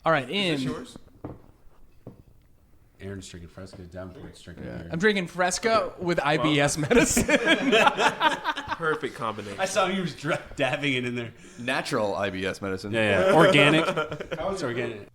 All right, Is this yours? Aaron's drinking Fresca. Davenport's drinking beer. I'm drinking Fresca with IBS medicine. Perfect combination. I saw you was dabbing it in there. Natural IBS medicine. Yeah. Organic. It's organic.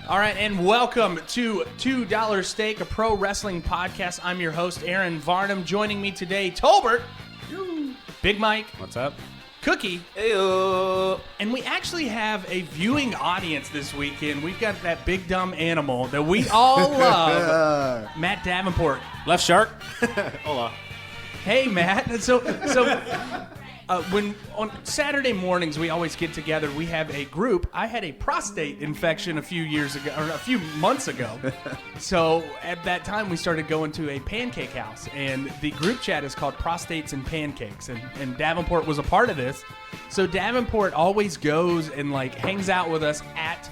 All right, and welcome to $2 Steak, a pro wrestling podcast. I'm your host, Aaron Varnum. Joining me today, Tolbert, Big Mike, What's up? Cookie, Heyo. and we actually have a viewing audience this weekend. We've got that big dumb animal that we all love, Matt Davenport. Left shark. Hola. Hey, Matt. So when on Saturday mornings we always get together, we have a group. I had a prostate infection a few months ago. So at that time we started going to a pancake house, and the group chat is called Prostates and Pancakes, and Davenport was a part of this. So Davenport always goes and hangs out with us at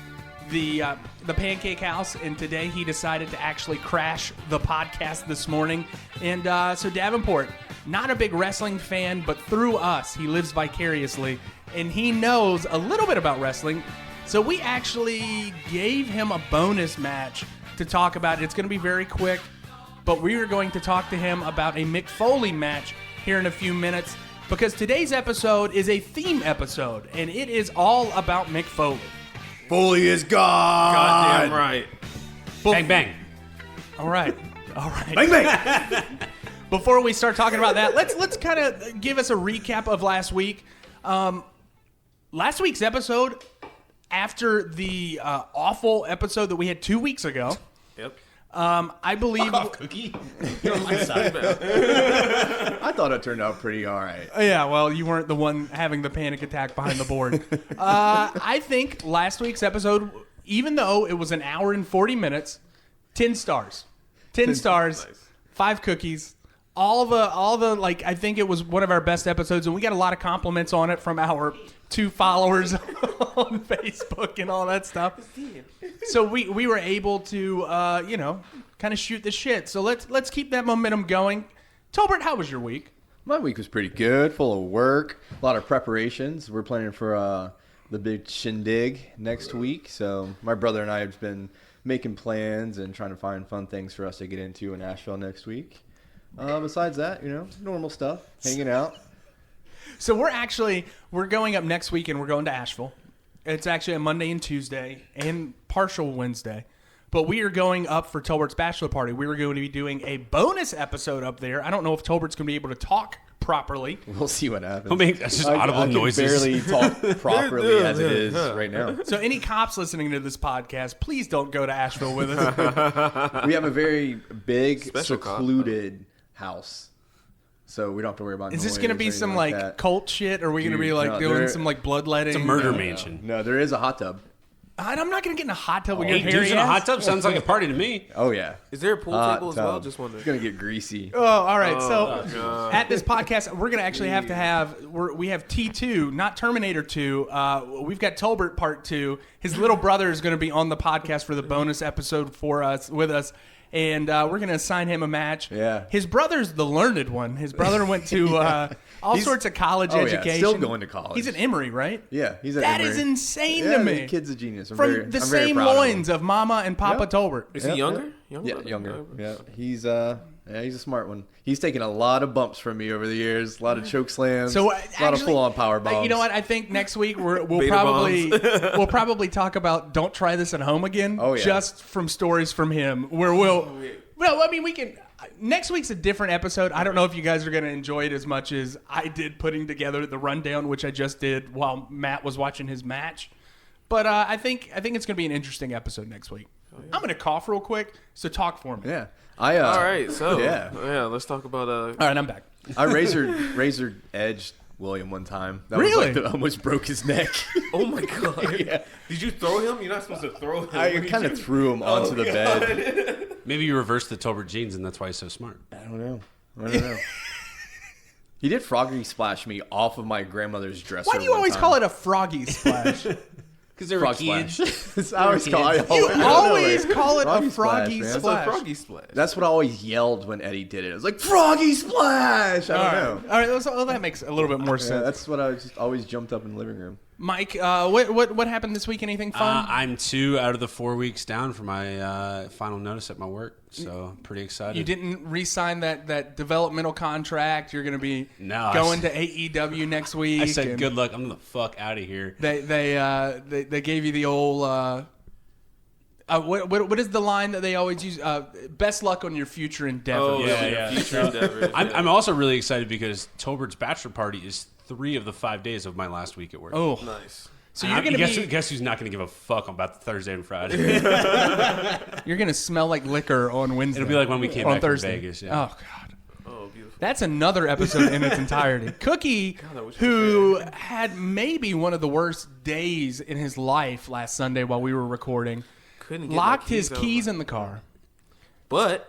the pancake house, and today he decided to actually crash the podcast this morning. And so Davenport, not a big wrestling fan, but through us, he lives vicariously, and he knows a little bit about wrestling. So we actually gave him a bonus match to talk about. It's going to be very quick, but we are going to talk to him about a Mick Foley match here in a few minutes, because today's episode is a theme episode, and it is all about Mick Foley. Foley is gone. Goddamn right. Bang, bang. All right. Bang, bang. Before we start talking about that, let's kind of give us a recap of last week. Last week's episode, after the awful episode that we had 2 weeks ago, Yep. I believe. Cookie. You're on my side. I thought it turned out pretty all right. Yeah, well, you weren't the one having the panic attack behind the board. I think last week's episode, even though it was an hour and 40 minutes, 10 stars. 10 stars, Nice. 5 cookies. All the I think it was one of our best episodes, and we got a lot of compliments on it from our 2 followers on Facebook and all that stuff. So we were able to kind of shoot the shit. So let's keep that momentum going. Tolbert, how was your week? My week was pretty good, full of work, a lot of preparations. We're planning for the big shindig next week. So my brother and I have been making plans and trying to find fun things for us to get into in Nashville next week. Besides that, normal stuff, hanging out. So we're going up next week, and we're going to Asheville. It's actually a Monday and Tuesday and partial Wednesday. But we are going up for Tolbert's bachelor party. We were going to be doing a bonus episode up there. I don't know if Tolbert's going to be able to talk properly. We'll see what happens. Don't make that's just audible I noises. can barely talk properly as it is right now. So any cops listening to this podcast, please don't go to Asheville with us. We have a very big, Special cop. secluded house. So we don't have to worry about Is this noise going to or be anything some that. cult shit? Or are we going to be Dude, no, doing there- some bloodletting? It's a murder mansion. No, there is a hot tub. I'm not going to get in a hot tub with your 8 hairy dudes in a ass. hot tub sounds like a party to me. Oh, yeah. Is there a pool Hot table as tub. well? Just wondering. It's going to get greasy. Oh, all right. So God. at this podcast, we're going to actually we have T2, not Terminator 2. We've got Tolbert Part 2. His little brother is going to be on the podcast for the bonus episode with us. And we're going to assign him a match. Yeah. His brother's the learned one. His brother went to all sorts of college education. Still going to college. He's at Emory, right? Yeah, he's at That Emory. is insane Yeah, to me. the kid's a genius. I'm From very, the I'm very same proud of him. loins of Mama and Papa Yep. Tolbert. Is Yep, he younger? yep. Younger? Yeah, brother? younger. Okay. Yeah, he's a smart one. He's taken a lot of bumps from me over the years. A lot of choke slams. So a lot of full-on power bombs. You know what? I think next week we'll Beta probably we'll probably talk about don't try this at home again. Oh, yeah. Just from stories from him, where we'll. Well, I mean, we can. Next week's a different episode. I don't know if you guys are going to enjoy it as much as I did putting together the rundown, which I just did while Matt was watching his match. But I think it's going to be an interesting episode next week. I'm going to cough real quick, so talk for me. Yeah. All right, so Yeah. let's talk about All right, I'm back. I razor edged William one time. That Really? was like almost broke his neck. Oh my god! Yeah. Did you throw him? You're not supposed to throw him. I kind of threw him onto the bed. Maybe you reversed the Tolbert genes, and that's why he's so smart. I don't know. He did froggy splash me off of my grandmother's dresser. Why do you always call it a froggy splash? Because Because they were Frog kids. splash. I always call it. You always call it a Froggy froggy splash, man. It's splash. a froggy splash. That's what I always yelled when Eddie did it. I was like, Froggy splash! I don't know. All right, well, that makes a little bit more Yeah, sense. that's what I just always jumped up in the living room. Mike, what happened this week? Anything fun? I'm 2 out of the 4 weeks down for my final notice at my work, so pretty excited. You didn't re-sign that developmental contract. You're going to be No, going to AEW next week. I said, and good luck. I'm the fuck out of here. They gave you the old. What is the line that they always use? Best luck on your future endeavors. Oh, Yeah. Future endeavors. I'm also really excited because Tolbert's bachelor party is 3 of the 5 days of my last week at work. Oh, Nice. so And you're going to be guess who's not going to give a fuck about the Thursday and Friday? you're going to smell like liquor on Wednesday. It'll be like when we came on back Thursday. from Vegas. Yeah. Oh God. Oh, beautiful. That's another episode in its entirety. Cookie, I wish who had maybe one of the worst days in his life last Sunday while we were recording, Couldn't get locked my his out. keys in the car. But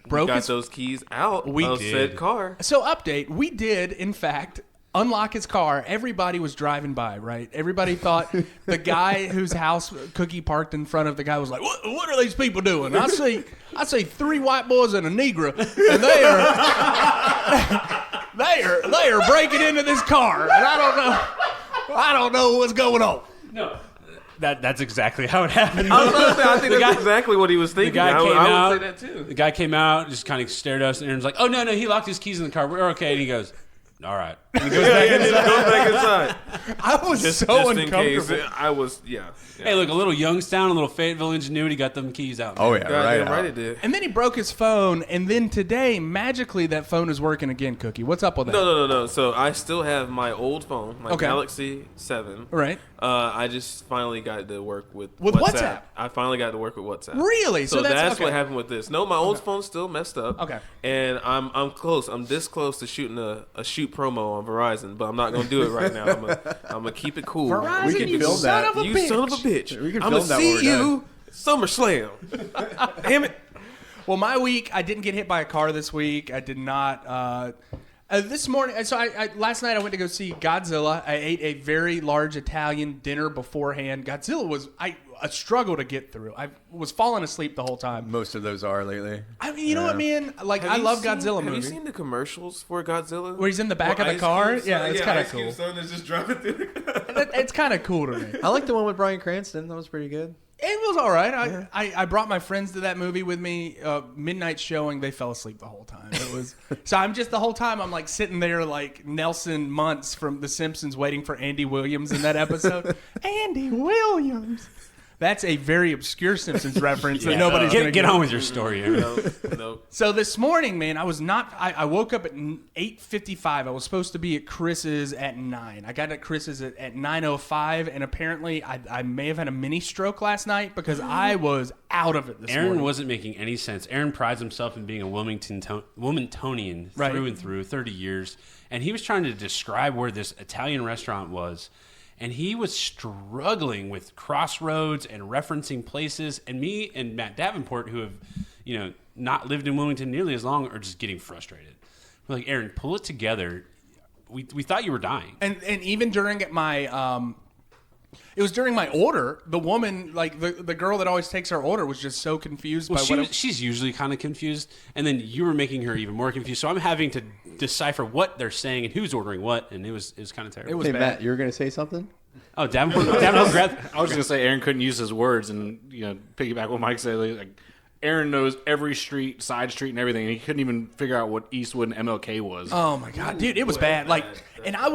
Broke got his... those keys out We of did. said car. So update, we did, in fact, unlock his car. Everybody was driving by, right? Everybody thought the guy whose house Cookie parked in front of, the guy was like, what are these people doing? I see 3 white boys and a Negro, and they are breaking into this car, and I don't know what's going on. No. That's exactly how it happened. I was going to say, I think that's guy- exactly what he was thinking. guy I came would out. say that too. The guy came out, just kind of stared at us, and Aaron's like, "Oh no, he locked his keys in the car. We're okay." And he goes, "All right." And he goes back He inside. goes back inside. I was Just so in case. uncomfortable. I was, yeah. Hey, look, a little Youngstown, a little Fayetteville ingenuity got them keys out. Oh, yeah, Goddamn right. right it did. And then he broke his phone, and then today, magically, that phone is working again, Cookie. What's up with that? No. So I still have my old phone, my Okay. Galaxy 7. Right. I just finally got to work with WhatsApp? I finally got to work with WhatsApp. Really? So that's okay. what happened with this. No, my old phone's still messed up. Okay. And I'm close. I'm this close to shooting a shoot promo on Verizon, but I'm not gonna do it right now. I'm gonna keep it cool. Verizon, We can you film son that. of a You bitch. son of a bitch. We can I'm film gonna that when we're see you SummerSlam. Damn it. Well, my week, I didn't get hit by a car this week. I did not. This morning, so last night I went to go see Godzilla. I ate a very large Italian dinner beforehand. Godzilla was a struggle to get through. I was falling asleep the whole time. Most of those are lately. I mean, you know what, man? Like, I love Godzilla Have you movies. seen the commercials for Godzilla? Where he's in the back of the Ice car? Cube's Yeah, son- it's kind of Ice cool. Cube's son is just driving through the It's kind of cool to me. I like the one with Bryan Cranston. That was pretty good. It was all right. I brought my friends to that movie with me. Midnight showing, they fell asleep the whole time. It was so I'm just the whole time I'm like sitting there like Nelson Muntz from The Simpsons waiting for Andy Williams in that episode. Andy Williams. That's a very obscure Simpsons reference that nobody's gonna Get on with your story, Aaron. No. So this morning, man, I was not. I woke up at 8:55. I was supposed to be at Chris's at 9. I got at Chris's at 9:05, and apparently I may have had a mini stroke last night because I was out of it this Aaron morning. wasn't making any sense. Aaron prides himself in being a Wilmingtonian Right. through and through, 30 years. And he was trying to describe where this Italian restaurant was. And he was struggling with crossroads and referencing places. And me and Matt Davenport, who have, not lived in Wilmington nearly as long, are just getting frustrated. We're like, Aaron, pull it together. We thought you were dying. And even during my it was during my order. The woman, like the girl that always takes our order, was just so confused by She's usually kind of confused, and then you were making her even more confused. So I'm having to decipher what they're saying and who's ordering what, and it was kind of terrible. It was Hey, bad. Matt, you were going to say something? Oh, Davenport grabbed. I was just gonna say Aaron couldn't use his words, and piggyback what Mike said. Like Aaron knows every street, side street, and everything, and he couldn't even figure out what Eastwood and MLK was. Oh my god, dude, it was bad. Like, and I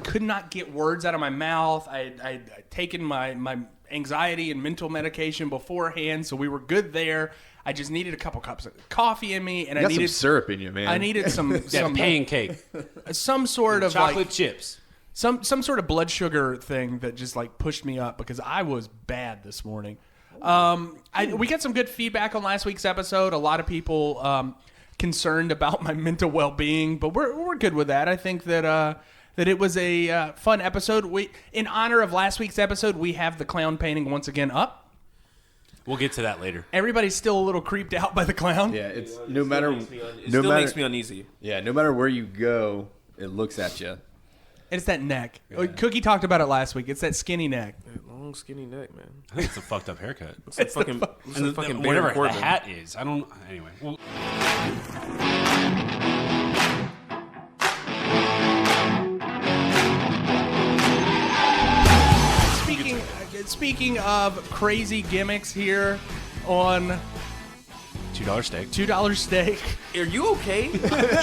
could not get words out of my mouth. I'd taken my anxiety and mental medication beforehand, so we were good there. I just needed a couple cups of coffee in me, and You I got needed some syrup in you, man. I needed some pancake, some sort of chocolate like chips. some sort of blood sugar thing that just like pushed me up because I was bad this morning. We got some good feedback on last week's episode. A lot of people concerned about my mental well-being, but we're good with that. I think that it was a fun episode. In honor of last week's episode, we have the clown painting once again up. We'll get to that later. Everybody's still a little creeped out by the clown. Yeah, it's no matter. It still makes me uneasy. Yeah, no matter where you go, it looks at you. It's that neck. Cookie talked about it last week. It's that skinny neck. That long, skinny neck, man. I think it's a fucked up haircut. It's fucking Whatever the Corbin. hat is. I don't. Anyway. Well, Speaking of crazy gimmicks here on $2 steak. $2 steak. Are you okay?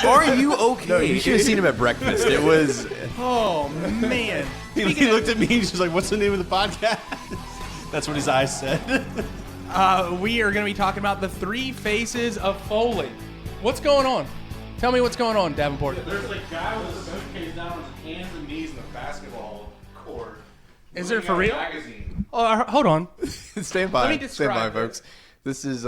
Are you okay? No, you should have seen him at breakfast. It was. Oh man. He looked at me and he's just like, "What's the name of the podcast?" That's what his eyes said. We are going to be talking about the 3 faces of Foley. What's going on? Tell me what's going on, Davenport. There's a guy with a suitcase down on his hands and knees in the basketball court. Is there for real? Magazine. Oh, hold on. Stand by. Let me Stand by, describe folks. This is.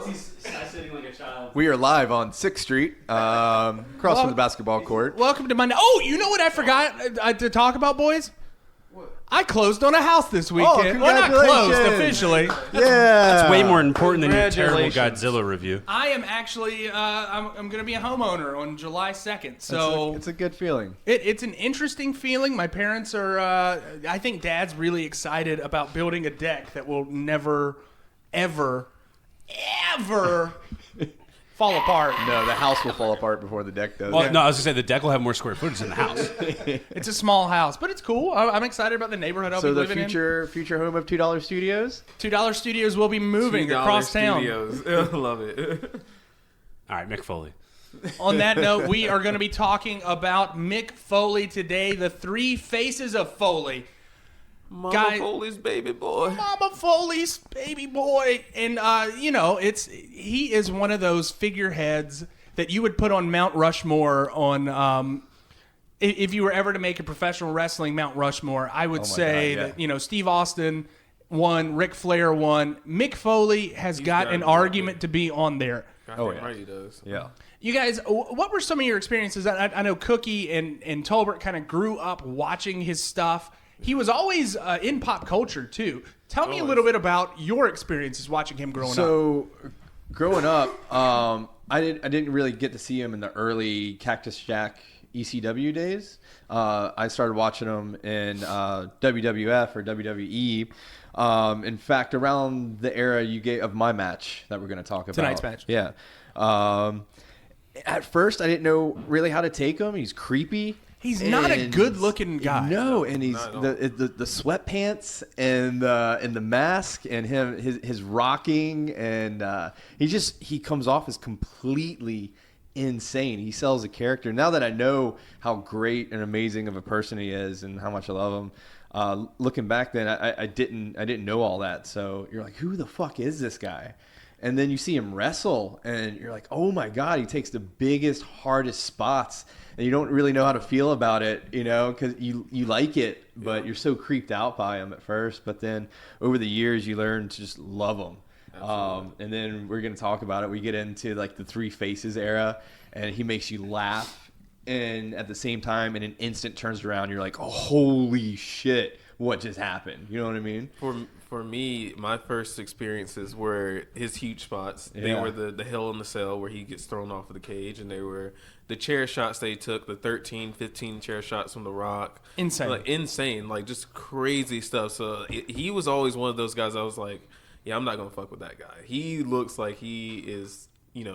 He's sitting like a child. We are live on 6th Street, across from the basketball court. Welcome to my. Oh, you know what I forgot to talk about, boys? I closed on a house this weekend. Well, not closed officially. Yeah. That's way more important than your terrible Godzilla review. I am actually. I'm going to be a homeowner on July 2nd. So It's a good feeling. It's an interesting feeling. My parents are. I think Dad's really excited about building a deck that will never, ever fall apart. No, the house will fall apart before the deck does. Well, no, I was going to say the deck will have more square footage than the house. It's a small house, but it's cool. I'm excited about the neighborhood I'll So be the living future home of $2 Studios. in. $2 Studios will be moving across town. Studios. I love it. All right, Mick Foley. On that note, we are going to be talking about Mick Foley today, the 3 faces of Foley. Mama Foley's baby boy. Mama Foley's baby boy. And, he is one of those figureheads that you would put on Mount Rushmore on, if you were ever to make a professional wrestling Mount Rushmore, I would say God, yeah. that, Steve Austin won, Ric Flair won. Mick Foley has got got an to be argument to be on there. Oh, yeah. Right, he does. Yeah. You guys, what were some of your experiences? I know Cookie and Tolbert kind of grew up watching his stuff. He was always in pop culture, too. Tell me a little bit about your experiences watching him growing up. So, growing up, I didn't really get to see him in the early Cactus Jack ECW days. I started watching him in WWF or WWE. In fact, around the era of my match that we're going to talk about. Tonight's match. Yeah. At first, I didn't know really how to take him. He's creepy. He's not a good-looking guy. No, and he's the sweatpants and the mask and his rocking, and he comes off as completely insane. He sells a character. Now that I know how great and amazing of a person he is and how much I love him, looking back then, I didn't know all that. So you're like, who the fuck is this guy? And then you see him wrestle, and you're like, oh my God, he takes the biggest, hardest spots, and you don't really know how to feel about it, because you like it, but you're so creeped out by him at first. But then over the years, you learn to just love him. And then we're going to talk about it. We get into like the 3 faces era, and he makes you laugh, and at the same time, in an instant turns around, you're like, oh, holy shit, what just happened? You know what I mean? For me, my first experiences were his huge spots. They were the Hell in the Cell where he gets thrown off of the cage, and they were the chair shots they took, the 13, 15 chair shots from The Rock. Insane. Like just crazy stuff. So he was always one of those guys I was like, yeah, I'm not going to fuck with that guy. He looks like he is,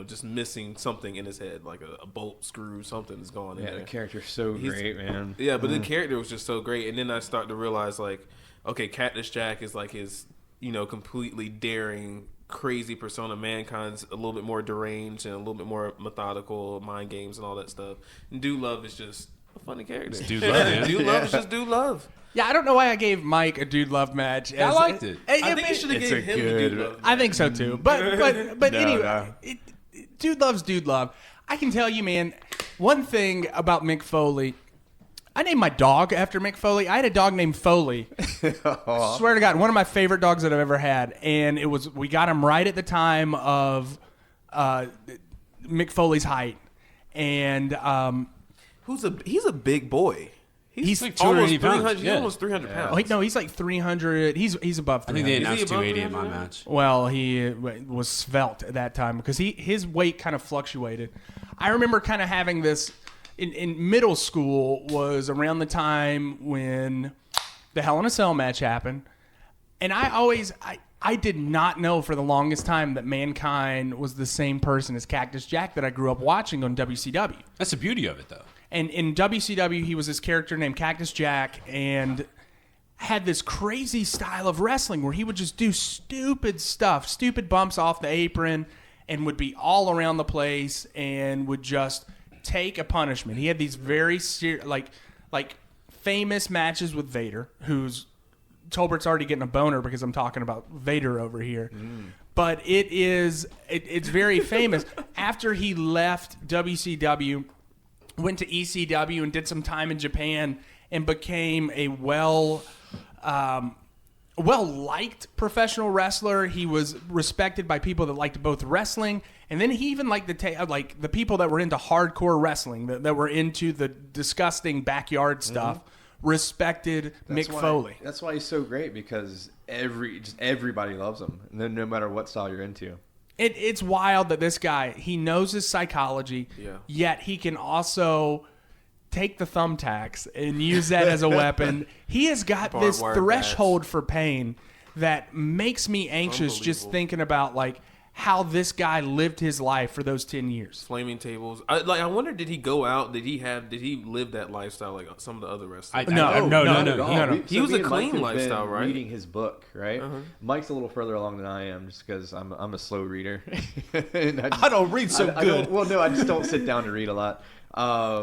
just missing something in his head, like a bolt, screw, something is gone in there. Yeah, the character's so great, man. Yeah, but the character was just so great. And then I start to realize, like, okay, Cactus Jack is like his, completely daring, crazy persona. Mankind's a little bit more deranged and a little bit more methodical, mind games and all that stuff. And Dude Love is just a funny character. Dude Love, man. Dude Love is just Dude Love. Yeah, I don't know why I gave Mike a Dude Love match. I liked it. I think you should have gave him the Dude Love. I think so too. But anyway, Dude Love's Dude Love. I can tell you, man, one thing about Mick Foley. I named my dog after Mick Foley. I had a dog named Foley. Swear to God, one of my favorite dogs that I've ever had. And we got him right at the time of Mick Foley's height. And he's a big boy. He's like almost 280 pounds. He's almost 300 pounds. oh, no, he's like 300. He's above 300. I think they announced Is he above 280 in my 300? match. Well, he was svelte at that time because his weight kind of fluctuated. I remember kind of having this in middle school was around the time when the Hell in a Cell match happened. And I did not know for the longest time that Mankind was the same person as Cactus Jack that I grew up watching on WCW. That's the beauty of it, though. And in WCW, he was this character named Cactus Jack and had this crazy style of wrestling where he would just do stupid stuff, stupid bumps off the apron, and would be all around the place and would just take a punishment. He had these very like famous matches with Vader, who's Tolbert's already getting a boner because I'm talking about Vader over here. But it's very famous. After he left WCW, went to ECW and did some time in Japan and became a well-liked professional wrestler. He was respected by people that liked both wrestling, and then he even liked the people that were into hardcore wrestling, that were into the disgusting backyard stuff, respected Mick Foley. That's why he's so great, because everybody loves him, and then no matter what style you're into. It's wild that this guy, he knows his psychology, yet he can also take the thumbtacks and use that as a weapon. He has got this threshold for pain that makes me anxious just thinking about like how this guy lived his life for those 10 years. Flaming tables. I wonder, did he go out? Did he live that lifestyle like some of the other wrestlers? No. He was a clean lifestyle, right? Reading his book, right? Mike's a little further along than I am, just because I'm a slow reader. I don't read so good. I just don't sit down to read a lot.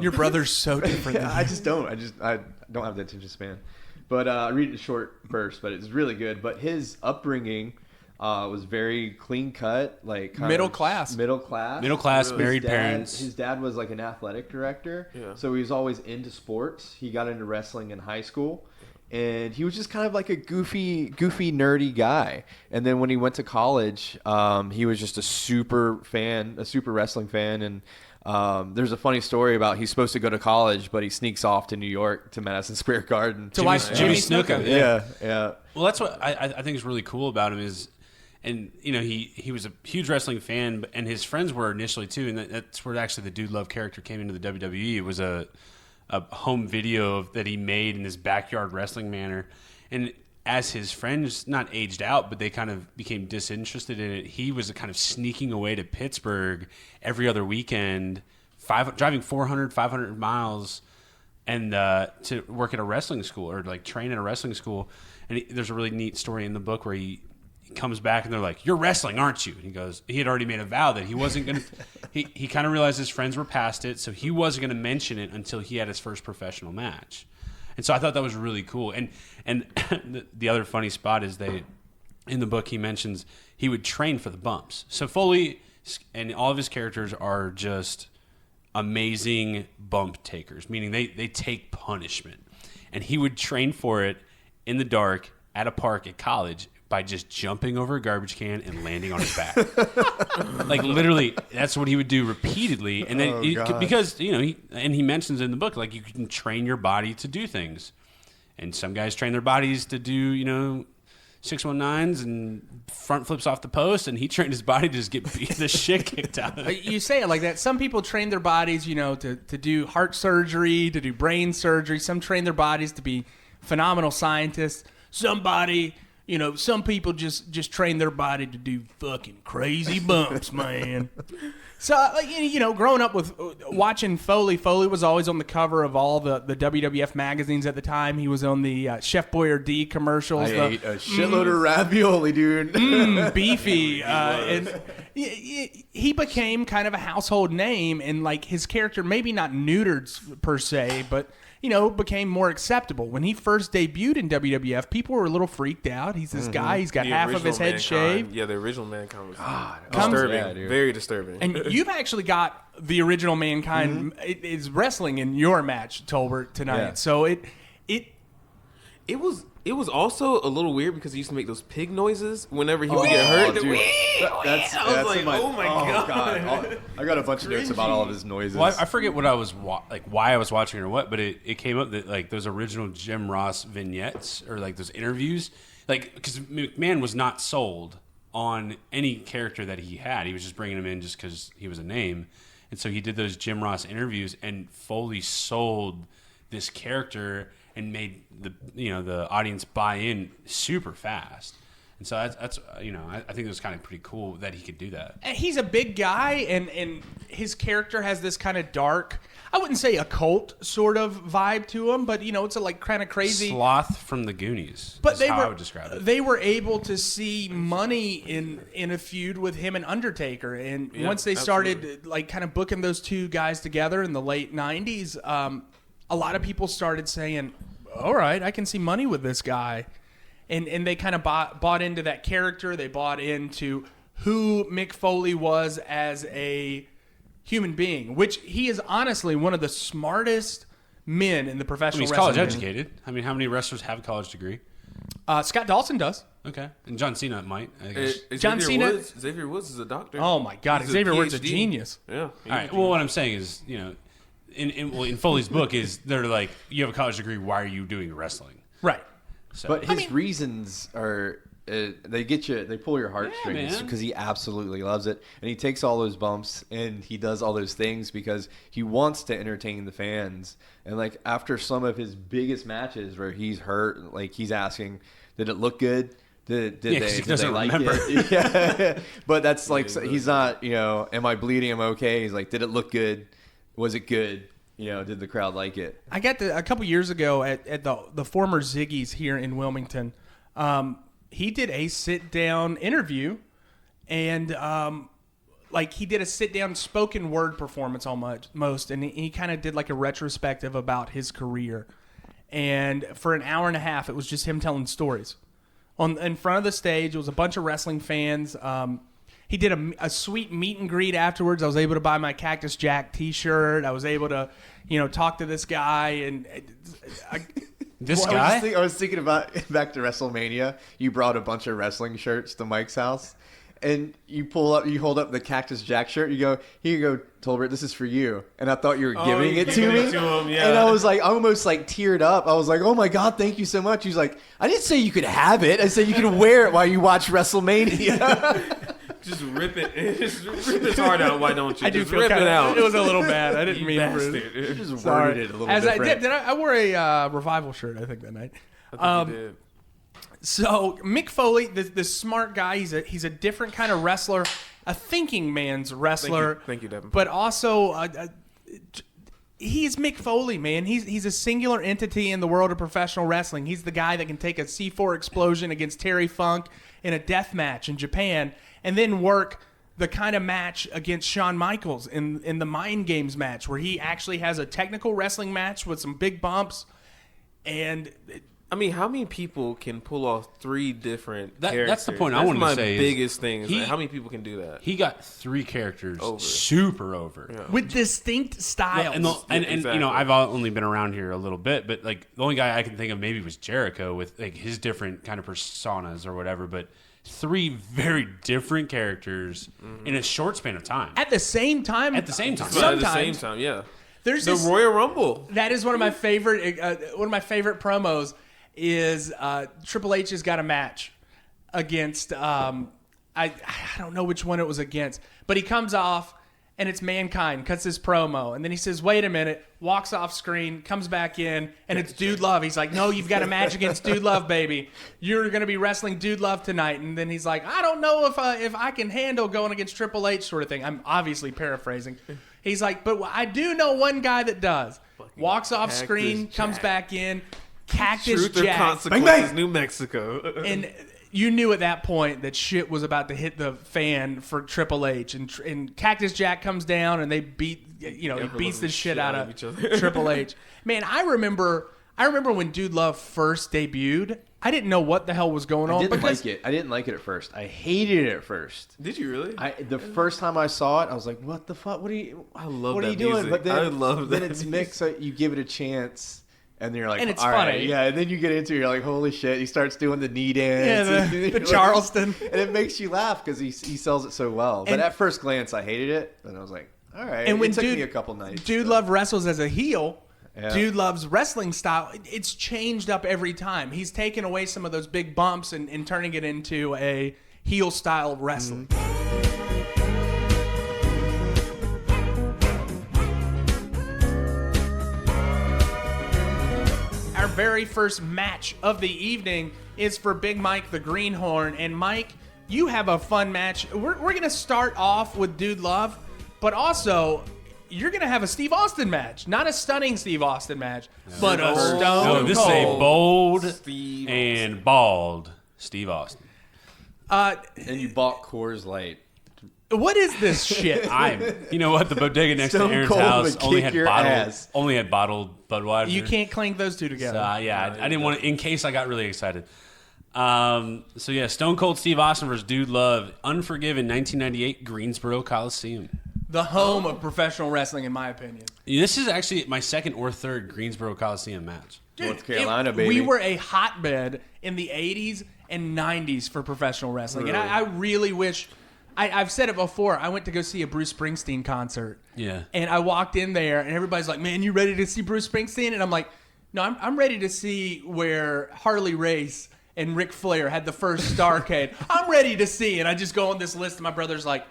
Your brother's so different than I just don't. I don't have the attention span. But I read it in short bursts, but it's really good. But his upbringing was very clean cut, like middle class, really. Married parents. His dad was like an athletic director, so he was always into sports. He got into wrestling in high school, and he was just kind of like a goofy, nerdy guy. And then when he went to college, he was just a super wrestling fan. And there's a funny story about he's supposed to go to college, but he sneaks off to New York to Madison Square Garden to watch Jimmy Snuka. Yeah. Well, that's what I think is really cool about him is. And, you know, he was a huge wrestling fan, and his friends were initially, too. And that's where actually the Dude Love character came into the WWE. It was a home video that he made in this backyard wrestling manner. And as his friends, not aged out, but they kind of became disinterested in it, he was kind of sneaking away to Pittsburgh every other weekend, driving 400, 500 miles, and to work at a wrestling school or, like, train at a wrestling school. And there's a really neat story in the book where he comes back and they're like, "You're wrestling, aren't you?" And he goes, he had already made a vow that he wasn't going to, he kind of realized his friends were past it, so he wasn't going to mention it until he had his first professional match. And so I thought that was really cool. And the other funny spot is in the book, he mentions he would train for the bumps. So Foley and all of his characters are just amazing bump takers, meaning they take punishment. And he would train for it in the dark at a park at college by just jumping over a garbage can and landing on his back. Like, literally, that's what he would do repeatedly. And then because, you know, he mentions in the book, like, you can train your body to do things. And some guys train their bodies to do, you know, 619s and front flips off the post, and he trained his body to just get the shit kicked out of it. You say it like that. Some people train their bodies, you know, to do heart surgery, to do brain surgery. Some train their bodies to be phenomenal scientists. Some people just train their body to do fucking crazy bumps, man. So, growing up with watching Foley was always on the cover of all the WWF magazines at the time. He was on the Chef Boyardee commercials. I ate a shitload of ravioli, dude. Beefy. And he became kind of a household name, and like his character, maybe not neutered per se, but became more acceptable. When he first debuted in WWF, people were a little freaked out. He's this guy. He's got half of his head shaved. Yeah, the original Mankind was disturbing. Very disturbing. And you've actually got the original Mankind is wrestling in your match, Tolbert, tonight. Yeah. So it was also a little weird because he used to make those pig noises whenever he would get hurt. Dude. I was like, oh my god. I got a bunch of notes about all of his noises. Well, I forget what I was why I was watching or what, but it came up that like those original Jim Ross vignettes or like those interviews, like because McMahon was not sold on any character that he had. He was just bringing him in just because he was a name. And so he did those Jim Ross interviews, and Foley sold this character and made the audience buy in super fast. And so that's I think it was kind of pretty cool that he could do that. And he's a big guy, and his character has this kind of dark, I wouldn't say occult sort of vibe to him, but it's a like kind of crazy Sloth from the Goonies. But I would describe it. They were able to see money in a feud with him and Undertaker, and once they started like kind of booking those two guys together in the late '90s, a lot of people started saying, "All right, I can see money with this guy." And they kind of bought into that character. They bought into who Mick Foley was as a human being, which he is honestly one of the smartest men in the professional he's wrestling. college educated. I mean, how many wrestlers have a college degree? Scott Dawson does. Okay. And John Cena might, I guess. Xavier Woods is a doctor. Oh, my God. He's Xavier Woods is a PhD. genius. Yeah. All right. Well, what I'm saying is, in Foley's book is they're like, you have a college degree, why are you doing wrestling? Right. So, But his reasons are they get you, they pull your heartstrings man. because he absolutely loves it, and he takes all those bumps and he does all those things because he wants to entertain the fans. And like after some of his biggest matches where he's hurt, like he's asking, "Did it look good? Did Yeah, 'cause he doesn't remember. it?" Yeah, but that's like he's not. Am I bleeding? Am I okay? He's like, "Did it look good? Was it good? Did the crowd like it?" I got a couple years ago at the former Ziggy's here in Wilmington. He did a sit-down interview, and he did a sit-down spoken word performance almost, and he kind of did like a retrospective about his career. And for an hour and a half, it was just him telling stories. In front of the stage, it was a bunch of wrestling fans. He did a sweet meet and greet afterwards. I was able to buy my Cactus Jack T-shirt. I was able to, talk to this guy and. I was thinking about back to WrestleMania. You brought a bunch of wrestling shirts to Mike's house, and you hold up the Cactus Jack shirt. You go, "Here you go, Tolbert. This is for you." And I thought you were giving it to me, and I was like, almost like teared up. I was like, "Oh my God, thank you so much." He's like, "I didn't say you could have it. I said you could wear it while you watch WrestleMania." Just rip it. Just rip his heart out. Why don't you? I do just feel rip it out. It was a little bad. I didn't You mean bastard. to. Just Sorry. worded it a little As different. I wore a Revival shirt, I think, that night. I think you did. So Mick Foley, this smart guy, he's a different kind of wrestler, a thinking man's wrestler. Thank you, Devin. But also, he's Mick Foley, man. He's a singular entity in the world of professional wrestling. He's the guy that can take a C4 explosion against Terry Funk in a death match in Japan, and then work the kind of match against Shawn Michaels in the Mind Games match, where he actually has a technical wrestling match with some big bumps. And I mean, how many people can pull off three different characters? That's the point I wanted to say. My biggest thing is he- like, how many people can do that? He got three characters Over. super over. Yeah. with distinct styles. And exactly. I've only been around here a little bit, but like the only guy I can think of maybe was Jericho with like his different kind of personas or whatever. But three very different characters in a short span of time. At the same time. But at the same time, yeah. There's The this, Royal Rumble. that is one of my favorite promos. Is Triple H has got a match against I don't know which one it was against, but he comes off and it's Mankind, cuts his promo, and then he says, "Wait a minute," walks off screen, comes back in, and it's Dude Love. He's like, "No, you've got a match against Dude Love, baby. You're going to be wrestling Dude Love tonight." And then he's like, "I don't know if I can handle going against Triple H," sort of thing. I'm obviously paraphrasing. He's like, "But I do know one guy that does." Walks off Cactus screen, comes Jack. back in, Cactus Truth or Jack. Consequences, Bang, bang. New Mexico. And you knew at that point that shit was about to hit the fan for Triple H, and Cactus Jack comes down and they beat, he beats the shit out of each other. Triple H. Man, I remember when Dude Love first debuted. I didn't know what the hell was going on. I didn't because like it. I didn't like it at first. I hated it at first. Did you really? The first time I saw it, I was like, "What the fuck? What are you? I love What are that you doing?" music. But then, I love then that it's music. mixed. So you give it a chance, and you're like, And it's "All right, funny. yeah." And then you get into it, you're like, "Holy shit!" He starts doing the knee dance, Yeah, and the you're like- Charleston. and it makes you laugh because he sells it so well. But And- at first glance, I hated it, and I was like, "All right." And when it took Dude me a couple nights. Dude so. Love wrestles as a heel. Yeah. Dude Love's wrestling style, it's changed up every time. He's taken away some of those big bumps and turning it into a heel style wrestling. very first match of the evening is for Big Mike the Greenhorn. And Mike, you have a fun match. We're going to start off with Dude Love, but also you're going to have a Steve Austin match. Not a stunning Steve Austin match, but a stone No, this is a cold. bold Steve and bald Steve Austin. And you bought Coors Light. What is this shit? You know what? The bodega next Stone to Aaron's Cold house would only kick had your ass. bottled Budweiser. You can't clink those two together. Yeah, I didn't want to, in case I got really excited. So yeah, Stone Cold Steve Austin versus Dude Love, Unforgiven, 1998, Greensboro Coliseum. The home of professional wrestling, in my opinion. This is actually my second or third Greensboro Coliseum match. North Carolina, baby. We were a hotbed in the 80s and 90s for professional wrestling. Really? And I really wish... I've said it before. I went to go see a Bruce Springsteen concert. Yeah. And I walked in there, and everybody's like, man, you ready to see Bruce Springsteen? And I'm like, no, I'm ready to see where Harley Race and Ric Flair had the first Starrcade. I'm ready to see. And I just go on this list, and my brother's like,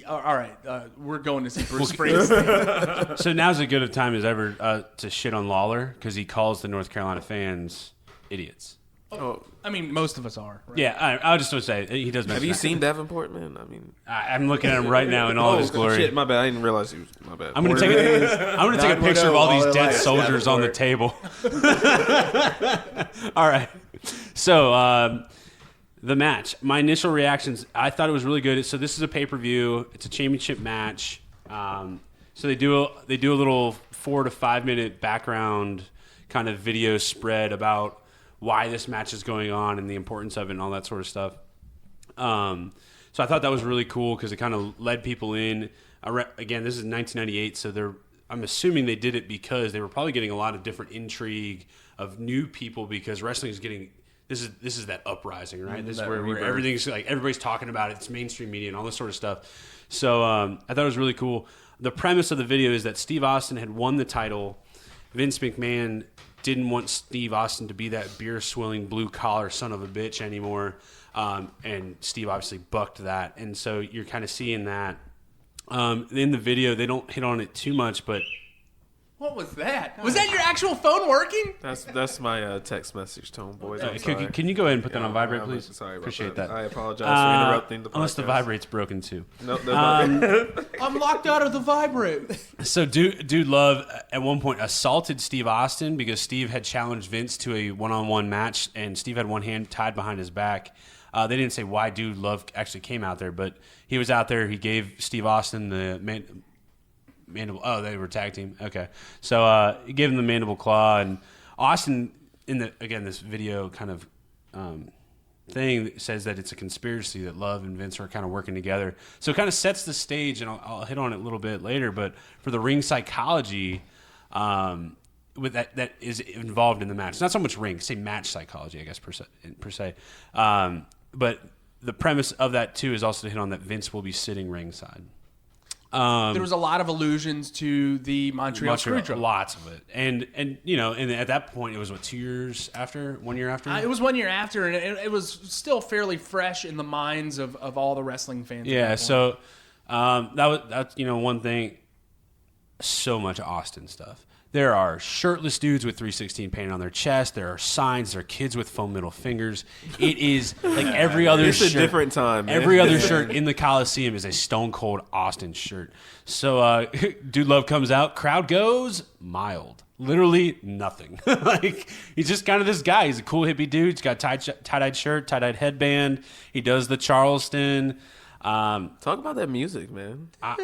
all right, we're going to see Bruce Springsteen. So now's as good a time as ever to shit on Lawler because he calls the North Carolina fans idiots. Oh, I mean, most of us are. Right? Yeah, I was just going to say, he does mention have you that. seen Davenport, man? I mean, I'm looking at him right now in all of his glory. Shit, my bad. I didn't realize he was. My bad. I'm going to take a picture of all these dead soldiers on the table. All right. So, the match. My initial reactions, I thought it was really good. So this is a pay-per-view. It's a championship match. So they do a little 4 to 5 minute background kind of video spread about why this match is going on and the importance of it and all that sort of stuff. So I thought that was really cool because it kind of led people in. Again, this is 1998, so I'm assuming they did it because they were probably getting a lot of different intrigue of new people because wrestling is getting this is that uprising, right? This is where everything's like everybody's talking about it. It's mainstream media and all this sort of stuff. So I thought it was really cool. The premise of the video is that Steve Austin had won the title. Vince McMahon didn't want Steve Austin to be that beer-swilling, blue-collar son of a bitch anymore. And Steve obviously bucked that. And so you're kind of seeing that. In the video, they don't hit on it too much, but... What was that? Was that your actual phone working? That's my text message tone, boys. I'm sorry. Can you go ahead and put that on vibrate, I'm please? Sorry about Appreciate that. I apologize for interrupting the podcast. Unless the vibrate's broken, too. Nope, that's I'm locked out of the vibrate. So Dude Love at one point assaulted Steve Austin because Steve had challenged Vince to a one-on-one match, and Steve had one hand tied behind his back. They didn't say why Dude Love actually came out there, but he was out there. He gave Steve Austin the mandible. Oh, they were tag team. Okay, so he gave him the mandible claw, and Austin this video kind of thing says that it's a conspiracy that Love and Vince are kind of working together. So it kind of sets the stage, and I'll hit on it a little bit later. But for the ring psychology, with that is involved in the match. It's not so much ring, say match psychology, I guess per se. But the premise of that too is also to hit on that Vince will be sitting ringside. There was a lot of allusions to the Montreal Screwjob. Lots of it, and at that point it was 1 year after. It was 1 year after, and it was still fairly fresh in the minds of all the wrestling fans. Yeah, so that's one thing. So much Austin stuff. There are shirtless dudes with 316 painted on their chest. There are signs. There are kids with foam middle fingers. It is like every other shirt. It's a different time, man. Every other shirt in the Coliseum is a Stone Cold Austin shirt. So Dude Love comes out. Crowd goes mild. Literally nothing. Like he's just kind of this guy. He's a cool hippie dude. He's got tie-dyed shirt, tie-dyed headband. He does the Charleston. Talk about that music, man. Yeah,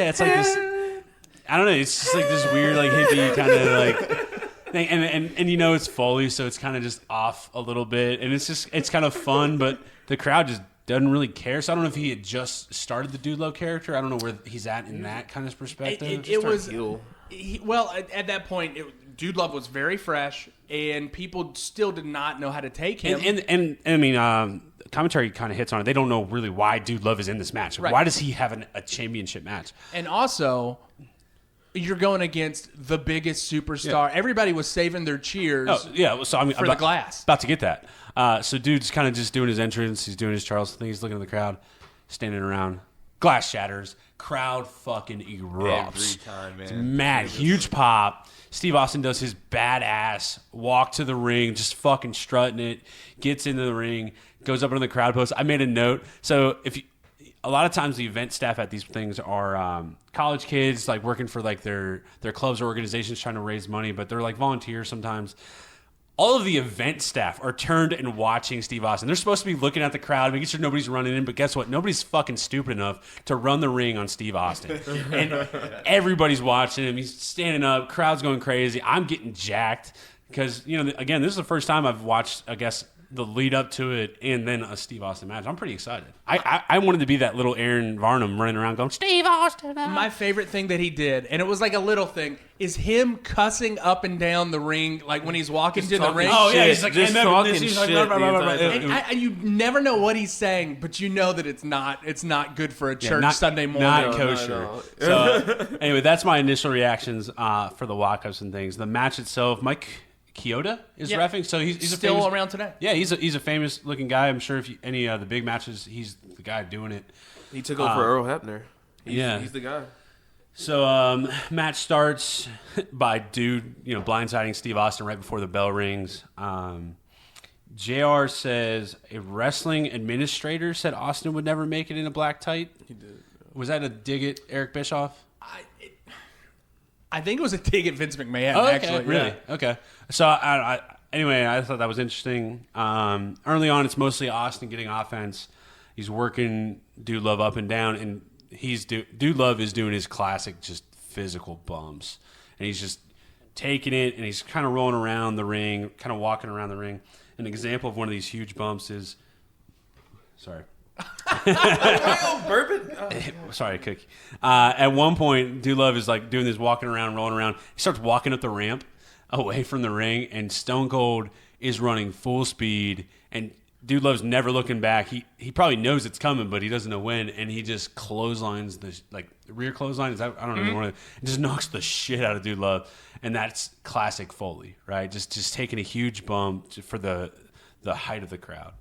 it's like this... I don't know. It's just like this weird, like hippie kind of like thing, and it's Foley, so it's kind of just off a little bit, and it's kind of fun, but the crowd just doesn't really care. So I don't know if he had just started the Dude Love character. I don't know where he's at in that kind of perspective. It was at that point, Dude Love was very fresh, and people still did not know how to take him. And I mean, commentary kind of hits on it. They don't know really why Dude Love is in this match. Right. Why does he have a championship match? And also, you're going against the biggest superstar. Yeah. Everybody was saving their cheers. Oh, yeah. So I'm for the glass. About to get that. So dude's kind of just doing his entrance. He's doing his Charleston thing. He's looking at the crowd, standing around. Glass shatters. Crowd fucking erupts. Every time, man. It's mad. Huge pop. Steve Austin does his badass walk to the ring, just fucking strutting it, gets into the ring, goes up into the crowd post. I made a note. So a lot of times the event staff at these things are college kids, like working for like their clubs or organizations trying to raise money, but they're like volunteers sometimes. All of the event staff are turned and watching Steve Austin. They're supposed to be looking at the crowd, making sure nobody's running in, but guess what? Nobody's fucking stupid enough to run the ring on Steve Austin. And everybody's watching him. He's standing up. Crowd's going crazy. I'm getting jacked because, again, this is the first time I've watched, I guess, the lead up to it and then a Steve Austin match. I'm pretty excited. I wanted to be that little Aaron Varnum running around going, Steve Austin. My favorite thing that he did, and it was like a little thing, is him cussing up and down the ring, like when he's walking to the ring. Oh, yeah, he's like, just talking shit the entire time. And you never know what he's saying, but you know that it's not good for a church Sunday morning. Not kosher. So anyway, that's my initial reactions for the walk-ups and things. The match itself, Mike Chioda is reffing, so he's still around today. Yeah, he's a famous looking guy. I'm sure if any of the big matches, he's the guy doing it. He took over Earl Hebner. He's the guy. So match starts by dude, blindsiding Steve Austin right before the bell rings. JR says a wrestling administrator said Austin would never make it in a black tight. He did. Was that a dig at Eric Bischoff? I think it was a dig at Vince McMahon, actually. Really? Yeah. Okay. So, anyway, I thought that was interesting. Early on, it's mostly Austin getting offense. He's working Dude Love up and down, and Dude Love is doing his classic just physical bumps. And he's just taking it, and he's kind of rolling around the ring, kind of walking around the ring. An example of one of these huge bumps is... Sorry. Sorry, Cookie. At one point, Dude Love is like doing this walking around, rolling around. He starts walking up the ramp away from the ring, and Stone Cold is running full speed, and Dude Love's never looking back. He probably knows it's coming, but he doesn't know when, and he just clotheslines the rear clothesline. Is that I don't know. It just knocks the shit out of Dude Love, and that's classic Foley, right? Just taking a huge bump for the height of the crowd.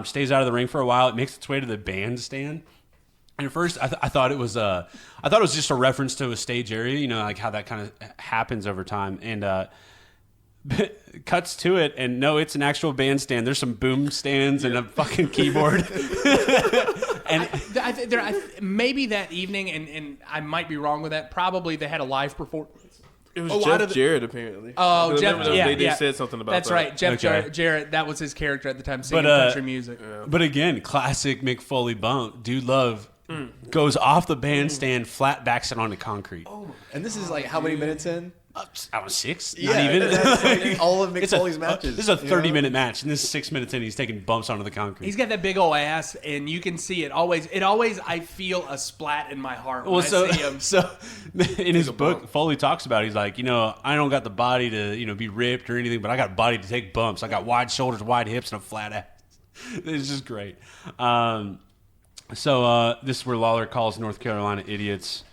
Stays out of the ring for a while. It makes its way to the bandstand. And at first, I thought it was just a reference to a stage area, like how that kind of happens over time. And cuts to it, and no, it's an actual bandstand. There's some boom stands and a fucking keyboard. And maybe that evening, and I might be wrong with that. Probably they had a live performance. It was Jeff Jarrett, apparently. Oh, Jeff, they said something about that's that. That's right. Jeff Jarrett, that was his character at the time, singing country music. Yeah. But again, classic Mick Foley bump. Dude Love goes off the bandstand, flat backs it onto concrete. Oh, and this is like how many minutes in? I was 6. Yeah, not even. That's like all of Mick Foley's matches. This is a 30-minute match, and this is 6 minutes in. He's taking bumps onto the concrete. He's got that big old ass, and you can see it always. I feel a splat in my heart when I see him. So in his book, Foley talks about it. He's like, I don't got the body to be ripped or anything, but I got a body to take bumps. I got wide shoulders, wide hips, and a flat ass. It's just great. So this is where Lawler calls North Carolina idiots.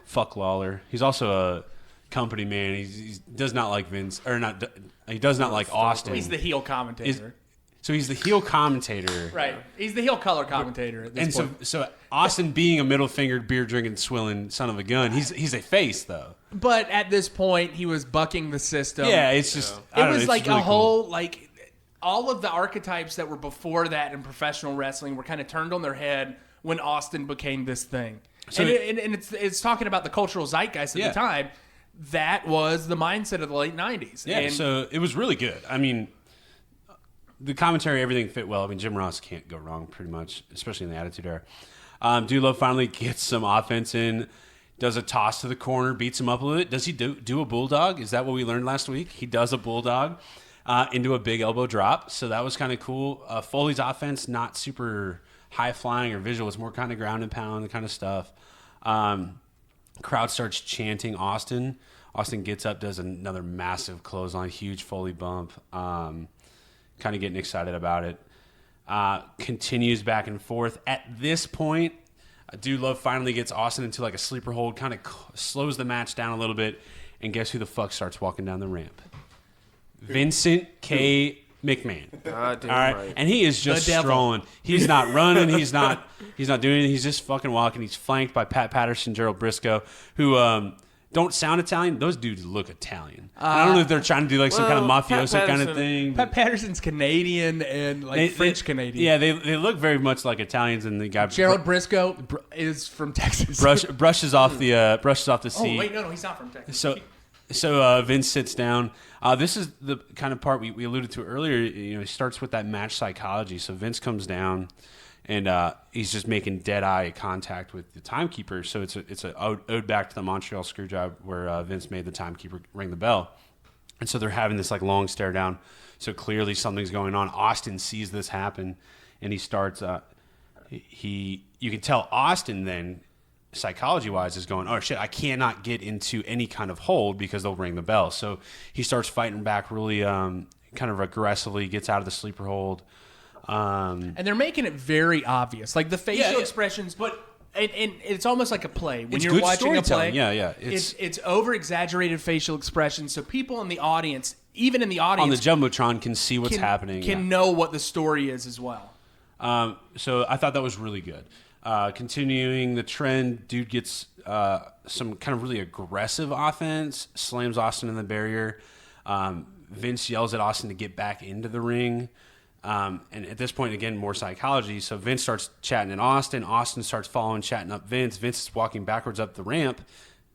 Fuck Lawler. He's also a company man. He does not like Vince, or not. He does not like Austin. He's the heel commentator. So he's the heel commentator, right? He's the heel color commentator at this point. So Austin, being a middle-fingered, beer-drinking, swilling son of a gun, he's a face though. But at this point, he was bucking the system. Yeah, it's just it was like really a whole all of the archetypes that were before that in professional wrestling were kind of turned on their head when Austin became this thing. So and it's talking about the cultural zeitgeist at the time. That was the mindset of the late 90s. Yeah, so it was really good. I mean, the commentary, everything fit well. I mean, Jim Ross can't go wrong pretty much, especially in the Attitude Era. Dude Love finally gets some offense in, does a toss to the corner, beats him up a little bit. Does he do a bulldog? Is that what we learned last week? He does a bulldog into a big elbow drop, so that was kind of cool. Foley's offense, not super high-flying or visual. It's more kind of ground and pound kind of stuff. Crowd starts chanting Austin. Austin gets up, does another massive clothesline, huge Foley bump. Kind of getting excited about it. Continues back and forth. At this point, Dude Love finally gets Austin into like a sleeper hold, kind of slows the match down a little bit. And guess who the fuck starts walking down the ramp? Vincent K. McMahon. God damn All right, right. and he is just The devil. strolling. He's not running. He's not doing anything. He's just fucking walking. He's flanked by Pat Patterson, Gerald Briscoe, who don't sound Italian. Those dudes look Italian. I don't know if they're trying to do like some kind of Well, mafioso Pat kind of Patterson- thing. Pat Patterson's Canadian and like French Canadian. Yeah, they look very much like Italians, and the guy Gerald Briscoe is from Texas. brushes off the Oh seat. wait, no, he's not from Texas. So Vince sits down. This is the kind of part we alluded to earlier. You know, he starts with that match psychology. So Vince comes down, and he's just making dead eye contact with the timekeeper. So it's a ode back to the Montreal Screwjob where Vince made the timekeeper ring the bell. And so they're having this like long stare down. So clearly something's going on. Austin sees this happen, and he starts. You can tell Austin then, psychology-wise, is going, oh shit, I cannot get into any kind of hold because they'll ring the bell. So he starts fighting back really kind of aggressively, gets out of the sleeper hold. And they're making it very obvious, like the facial Yeah. expressions, but and it's almost like a play when It's you're good watching a play. storytelling. Yeah. It's over exaggerated facial expressions, so people in the audience, even in the audience, On the Jumbotron can see what's happening. can know what the story is as well. So I thought that was really good. Continuing the trend, dude gets some kind of really aggressive offense, slams Austin in the barrier. Vince yells at Austin to get back into the ring. And at this point, again, more psychology. So Vince starts chatting at Austin. Austin starts following, chatting up Vince. Vince is walking backwards up the ramp.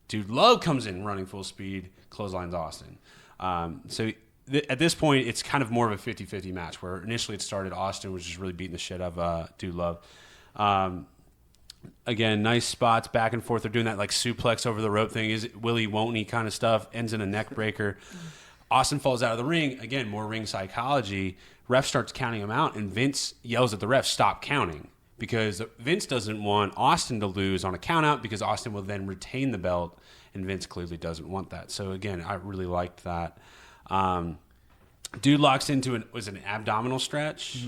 Dude Love comes in running full speed, clotheslines Austin. At this point, it's kind of more of a 50-50 match, where initially it started Austin was just really beating the shit out of Dude Love. Again, nice spots back and forth. They're doing that like suplex over the rope thing. Is it Willie won't he kind of stuff. Ends in a neck breaker. Austin falls out of the ring. Again, more ring psychology. Ref starts counting him out, and Vince yells at the ref, stop counting. Because Vince doesn't want Austin to lose on a count out, because Austin will then retain the belt, and Vince clearly doesn't want that. So again, I really liked that. Dude locks into an abdominal stretch.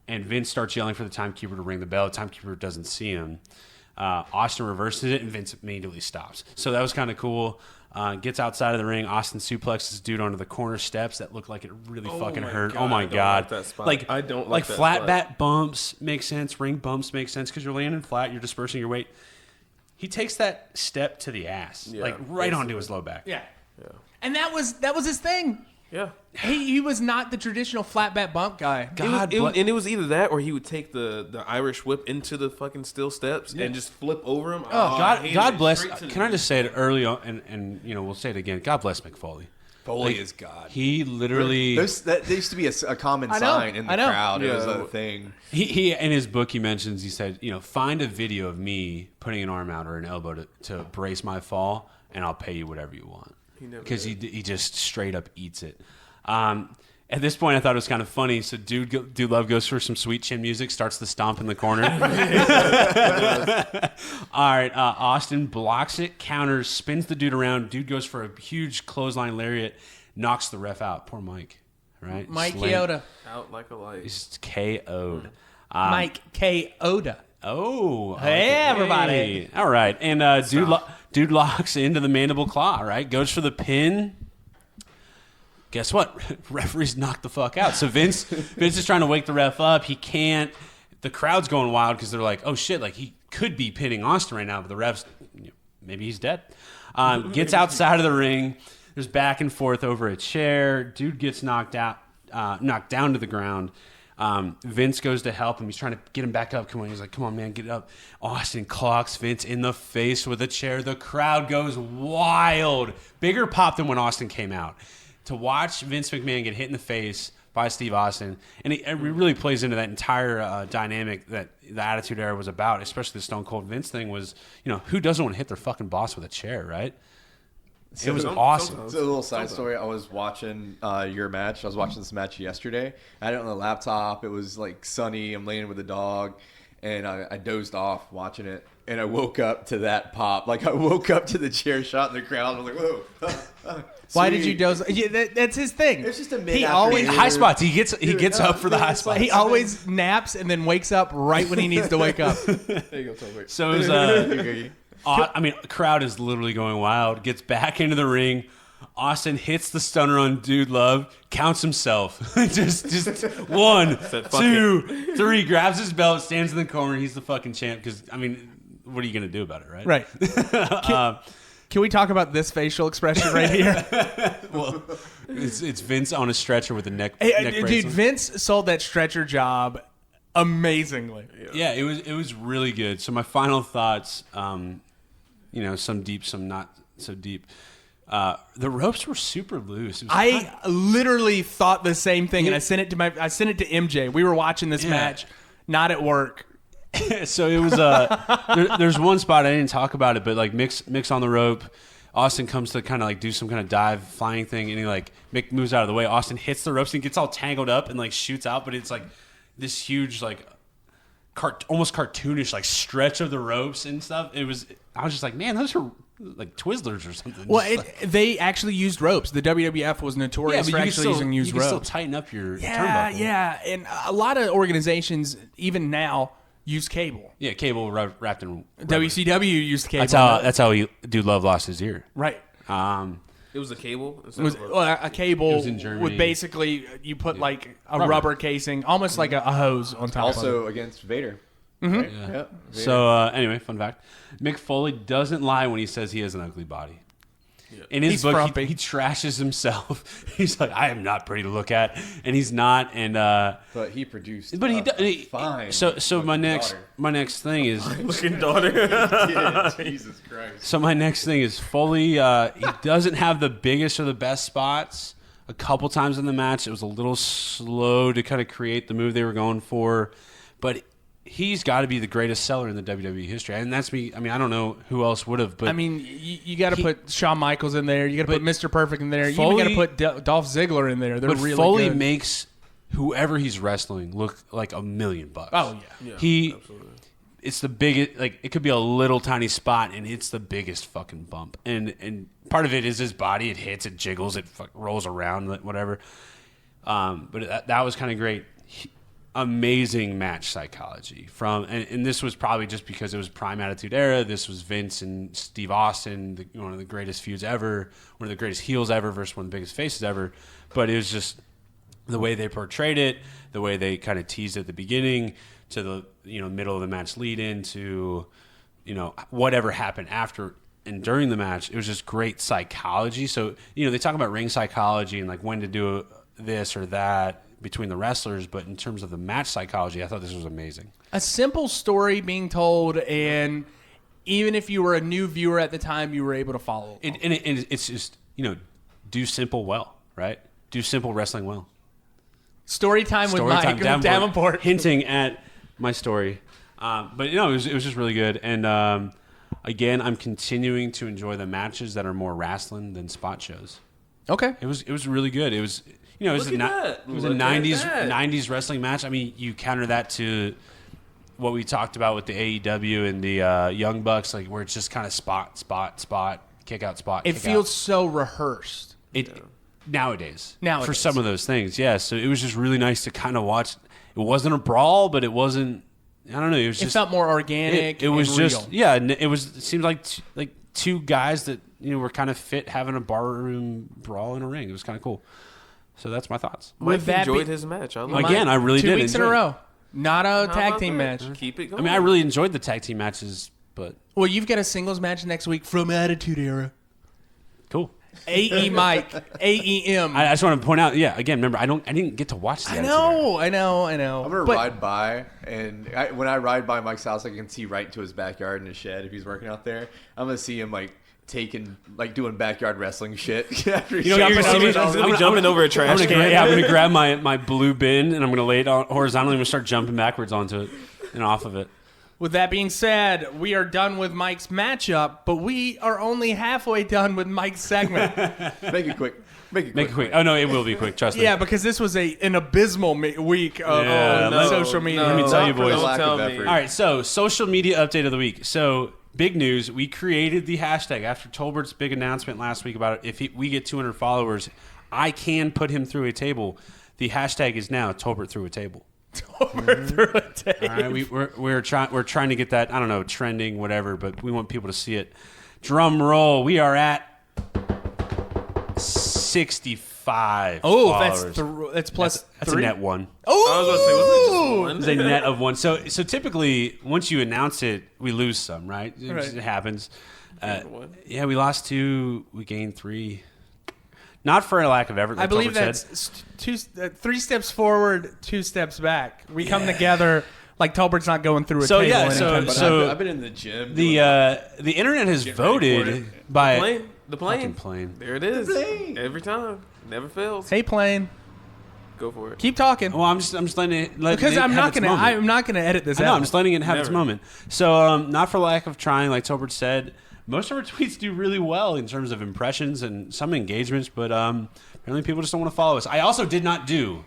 And Vince starts yelling for the timekeeper to ring the bell. The timekeeper doesn't see him. Austin reverses it, and Vince immediately stops. So that was kind of cool. Gets outside of the ring. Austin suplexes dude onto the corner steps. That looked like it really fucking my hurt. God, Oh my I don't god! like that spot. Like I don't like that flat spot. bat bumps make sense. Ring bumps make sense because you're landing flat. You're dispersing your weight. He takes that step to the ass, Yeah, like right onto his low back. Yeah. And that was his thing. Yeah. He was not the traditional flat bat bump guy. And it was either that or he would take the Irish whip into the fucking steel steps and just flip over him. God bless. Can I just say it early on, and we'll say it again. God bless McFoley. Foley is God. He literally. There used to be a common I know, sign in the I know. crowd. It was Yeah. a thing. He in his book he mentions, he said, find a video of me putting an arm out or an elbow to brace my fall, and I'll pay you whatever you want. Because he just straight up eats it. At this point, I thought it was kind of funny. So Dude Love goes for some sweet chin music, starts to stomp in the corner. All right, Austin blocks it, counters, spins the dude around. Dude goes for a huge clothesline lariat, knocks the ref out. Poor Mike. Right, Mike Slam- Chioda. Out like a light. He's KO'd. Mike Chioda. Oh, Hey, everybody. Hey. All right, and dude locks into the mandible claw. Right, goes for the pin. Guess what? Referee's knocked the fuck out. So Vince is trying to wake the ref up. He can't. The crowd's going wild because they're like, oh shit, like he could be pinning Austin right now, but the ref's maybe he's dead. Gets outside of the ring. There's back and forth over a chair. Dude gets knocked down to the ground. Vince goes to help him. He's trying to get him back up. He's like, come on, man, get up. Austin clocks Vince in the face with a chair. The crowd goes wild. Bigger pop than when Austin came out. To watch Vince McMahon get hit in the face by Steve Austin, and it really plays into that entire dynamic that the Attitude Era was about, especially the Stone Cold Vince thing was, who doesn't want to hit their fucking boss with a chair, right? It was awesome. It's a little side story. I was watching your match. I was watching this match yesterday. I had it on the laptop. It was like sunny. I'm laying with the dog, and I dozed off watching it. And I woke up to that pop. Like I woke up to the chair shot in the crowd. I was like, whoa. Why did you doze? Yeah, that's his thing. It's just a He always High spots. He gets up for the high spots. he always naps and then wakes up right when he needs to wake up. There you go, Tolbert. So it was, crowd is literally going wild. Gets back into the ring. Austin hits the stunner on Dude Love, counts himself. just 1, 2, 3, grabs his belt, stands in the corner. He's the fucking champ. Because, I mean, what are you going to do about it, right? Right. Can we talk about this facial expression right here? Well, it's Vince on a stretcher with a neck Dude, bracelet. Vince sold that stretcher job amazingly. Yeah, it was really good. So my final thoughts, some deep, some not so deep. The ropes were super loose. I literally thought the same thing, and I sent it to MJ. We were watching this match, not at work. So it was there's one spot I didn't talk about it, but like Mick's on the rope. Austin comes to kind of like do some kind of dive flying thing, and Mick moves out of the way. Austin hits the ropes and gets all tangled up and like shoots out, but it's like this huge like almost cartoonish like stretch of the ropes and stuff. I was just like, man, those are like Twizzlers or something. Well, they actually used ropes. The WWF was notorious for actually using used ropes. You can still tighten up your turnbuckle. Yeah, and a lot of organizations even now use cable. Yeah, cable wrapped in rubber. WCW used cable. That's how Dude Love lost his ear. Right. It was a cable. It was a cable It was in Germany. with basically you put like a rubber casing, almost like a hose on top. Also of it. against Vader. Mm-hmm. Right? Yeah. Yep. So anyway, fun fact: Mick Foley doesn't lie when he says he has an ugly body. Yeah. In his book, he trashes himself. He's like, I am not pretty to look at, and he's not. And but he produced. But he fine. So my next thing is looking daughter. Yeah, Jesus Christ. So my next thing is Foley. He doesn't have the biggest or the best spots. A couple times in the match, it was a little slow to kind of create the move they were going for, but he's got to be the greatest seller in the WWE history, and that's me. I mean, I don't know who else would have, but I mean, you got to put Shawn Michaels in there. You got to put Mr. Perfect in there. You even got to put Dolph Ziggler in there. They're really Foley good. makes whoever he's wrestling look like $1 million. Oh yeah. Absolutely. It's the biggest. Like it could be a little tiny spot, and it's the biggest fucking bump. And part of it is his body. It hits, it jiggles, it rolls around, whatever. But that was kind of great. Amazing match psychology and this was probably just because it was Prime Attitude Era. This was Vince and Steve Austin, one of the greatest feuds ever, one of the greatest heels ever versus one of the biggest faces ever. But it was just the way they portrayed it, the way they kind of teased at the beginning to the middle of the match lead into whatever happened after and during the match. It was just great psychology. So they talk about ring psychology and like when to do this or that between the wrestlers, but in terms of the match psychology, I thought this was amazing. A simple story being told, and even if you were a new viewer at the time, you were able to follow. And it's just do simple well, right? Do simple wrestling well. Story time with Mike Davenport hinting at my story, but it was just really good. And again, I'm continuing to enjoy the matches that are more wrestling than spot shows. Okay, it was really good. It was. It was a 90s wrestling match. I mean, you counter that to what we talked about with the AEW and the Young Bucks, like where it's just kind of spot, kick out, spot. It feels so rehearsed. Nowadays for some of those things, yeah. So it was just really nice to kind of watch. It wasn't a brawl, but it wasn't. I don't know. It was just. It felt more organic. It was real. just It seemed like two guys that were kind of fit having a barroom brawl in a ring. It was kind of cool. So that's my thoughts. Mike enjoyed his match. I really did. 2 weeks in a row. Not a tag team match. Keep it going. I mean, I really enjoyed the tag team matches, but... Well, you've got a singles match next week from Attitude Era. Cool. AE Mike. AEM. I just want to point out, again, remember, I didn't get to watch the I know. I'm going to ride by, and when I ride by Mike's house, I can see right into his backyard in his shed if he's working out there. I'm going to see him, doing backyard wrestling shit. After jumping over a trash can. I'm going to grab my blue bin, and I'm going to lay it on horizontally. I'm going to start jumping backwards onto it and off of it. With that being said, we are done with Mike's matchup, but we are only halfway done with Mike's segment. Make it quick. Make it quick. Oh, no, it will be quick. Trust me. Yeah, because this was an abysmal week of social media. Let me tell you, boys. Tell me. All right, so social media update of the week. So... big news, we created the hashtag after Tolbert's big announcement last week about if we get 200 followers, I can put him through a table. The hashtag is now Tolbert through a table. Tolbert through a table. All right, we're trying to get that, I don't know, trending, whatever, but we want people to see it. Drum roll. We are at 65 Oh, followers. that's plus That's a 3. net one. I was about to say, wasn't it just one? It's a net of one. So typically, once you announce it, we lose some, right? Right. It happens. One. Yeah, we lost 2. We gained 3. Not for a lack of effort. I believe Tolbert said. that's 3 steps forward, 2 steps back. We come together like Tolbert's not going through a So, table. yeah, anytime so- soon. I've been in the gym. The internet has voted by The fucking plane. plane. There it is. plane. Every time. Never fails. Hey, plane, Go for it. keep talking. Well, I'm just letting it Because it I'm have not its gonna. moment. I'm not gonna edit this I know, out. I'm just letting it have its Never. moment. So, not for lack of trying, like Tolbert said, most of our tweets do really well in terms of impressions and some engagements, but apparently people just don't want to follow us. I also did not do.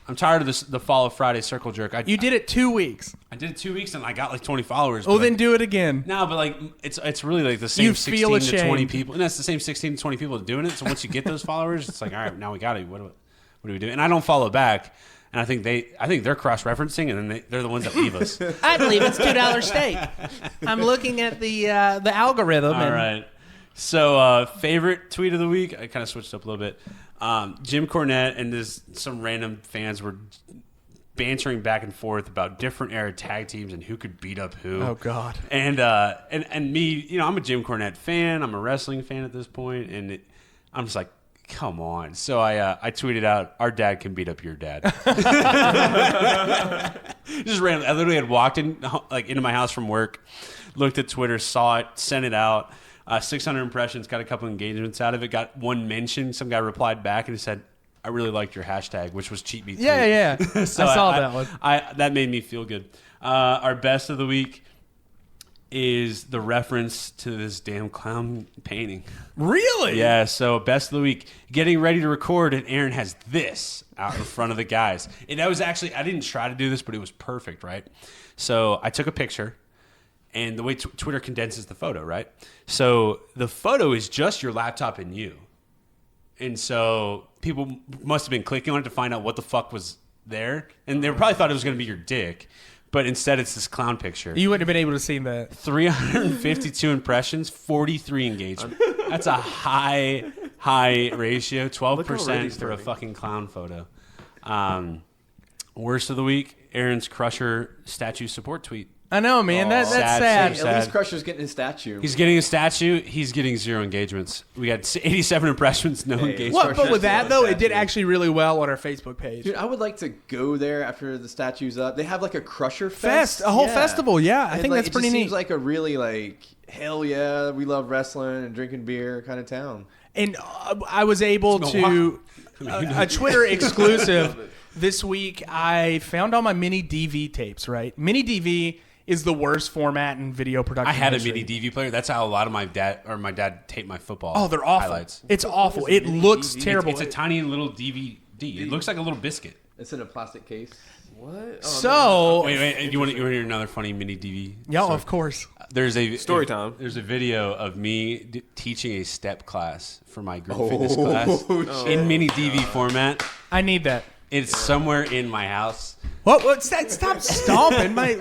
I'm tired of the Follow Friday circle jerk. You did it 2 weeks. I did it 2 weeks and I got like 20 followers. Oh, but then do it again. no, but like it's really like the same You 16 feel to 20 ashamed. people, and that's the same 16 to 20 people doing it. So once you get those followers, it's like, all right, now we got it. What do we do? And I don't follow back. And I think they're cross-referencing, and then they're the ones that leave us. I believe it's $2 steak. I'm looking at the algorithm. All right. So, favorite tweet of the week? I kind of switched up a little bit. Jim Cornette and some random fans were bantering back and forth about different era tag teams and who could beat up who. Oh God. And me, I'm a Jim Cornette fan. I'm a wrestling fan at this point, and I'm just like, come on. So I tweeted out, our dad can beat up your dad. Just random. I literally had walked into my house from work, looked at Twitter, saw it, sent it out. 600 impressions, got a couple engagements out of it, got one mention. Some guy replied back and he said, I really liked your hashtag, which was cheat me. Yeah. So I saw that one. That made me feel good. Our best of the week is the reference to this damn clown painting. Really? Yeah, so best of the week. Getting ready to record, and Aaron has this out in front of the guys. And that was actually, I didn't try to do this, but it was perfect, right? So I took a picture, and the way Twitter condenses the photo, right? So the photo is just your laptop and you. And so people must have been clicking on it to find out what the fuck was there. And they probably thought it was going to be your dick. But instead, it's this clown picture. You wouldn't have been able to see that. 352 impressions, 43 engagement. That's a high ratio. 12% for a fucking clown photo. Worst of the week, Aaron's Crusher statue support tweet. I know, man. That's sad, sad. sad. At least Crusher's getting his statue. He's getting a statue. He's getting 0 engagements. We got 87 impressions, no engagements. What? But with that though, it did Statue. actually really well on our Facebook page. Dude, I would like to go there after the statue's up. They have like a Crusher fest. A whole festival. Yeah, I And, think like, that's pretty it just neat. seems like a really hell yeah, we love wrestling and drinking beer kind of town. And I was able to a Twitter exclusive this week. I found all my mini DV tapes. Right, mini DV is the worst format in video production. I had a history. mini DV player. That's how a lot of my dad taped my football. Oh, they're awful. highlights. It's awful. It looks terrible. It's a tiny little DVD. It looks like a little biscuit. It's in a plastic case. What? Oh, So Wait. You want to hear another funny mini DV? yeah, story? of course. There's a Story time. There's a video of me teaching a step class for my group fitness class in mini DV format. I need that. It's somewhere in my house. What? Stop stomping. My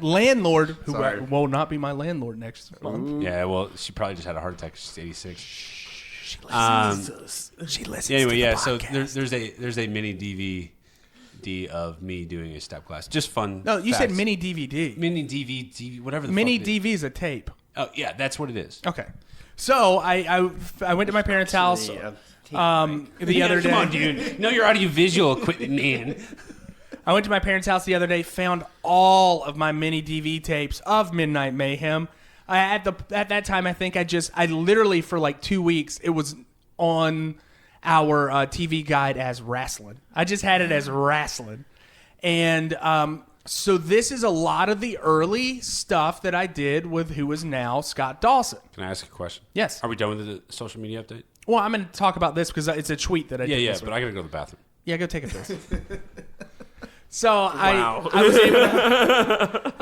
landlord, who Sorry. will not be my landlord next month. Yeah, well, she probably just had a heart attack. She's 86. She listens. She listens. Yeah, anyway, to the yeah. So podcast. there's a mini DVD of me doing a step class. Just fun. No, you said facts. mini DVD. Mini DVD, whatever the Mini fuck it is. DV is a tape. Oh, yeah, that's what it is. Okay. So I went to my parents' house the other day. Come on, dude. Know your audiovisual equipment, man. I went to my parents' house the other day, found all of my mini DV tapes of Midnight Mayhem. At that time, I think I literally for like 2 weeks, it was on our TV guide as wrestling. I just had it as wrestling. And so this is a lot of the early stuff that I did with who is now Scott Dawson. Can I ask a question? Yes. Are we done with the social media update? Well, I'm going to talk about this because it's a tweet that I did. Yeah, this but week. I got to go to the bathroom. Yeah, go take a piss. So I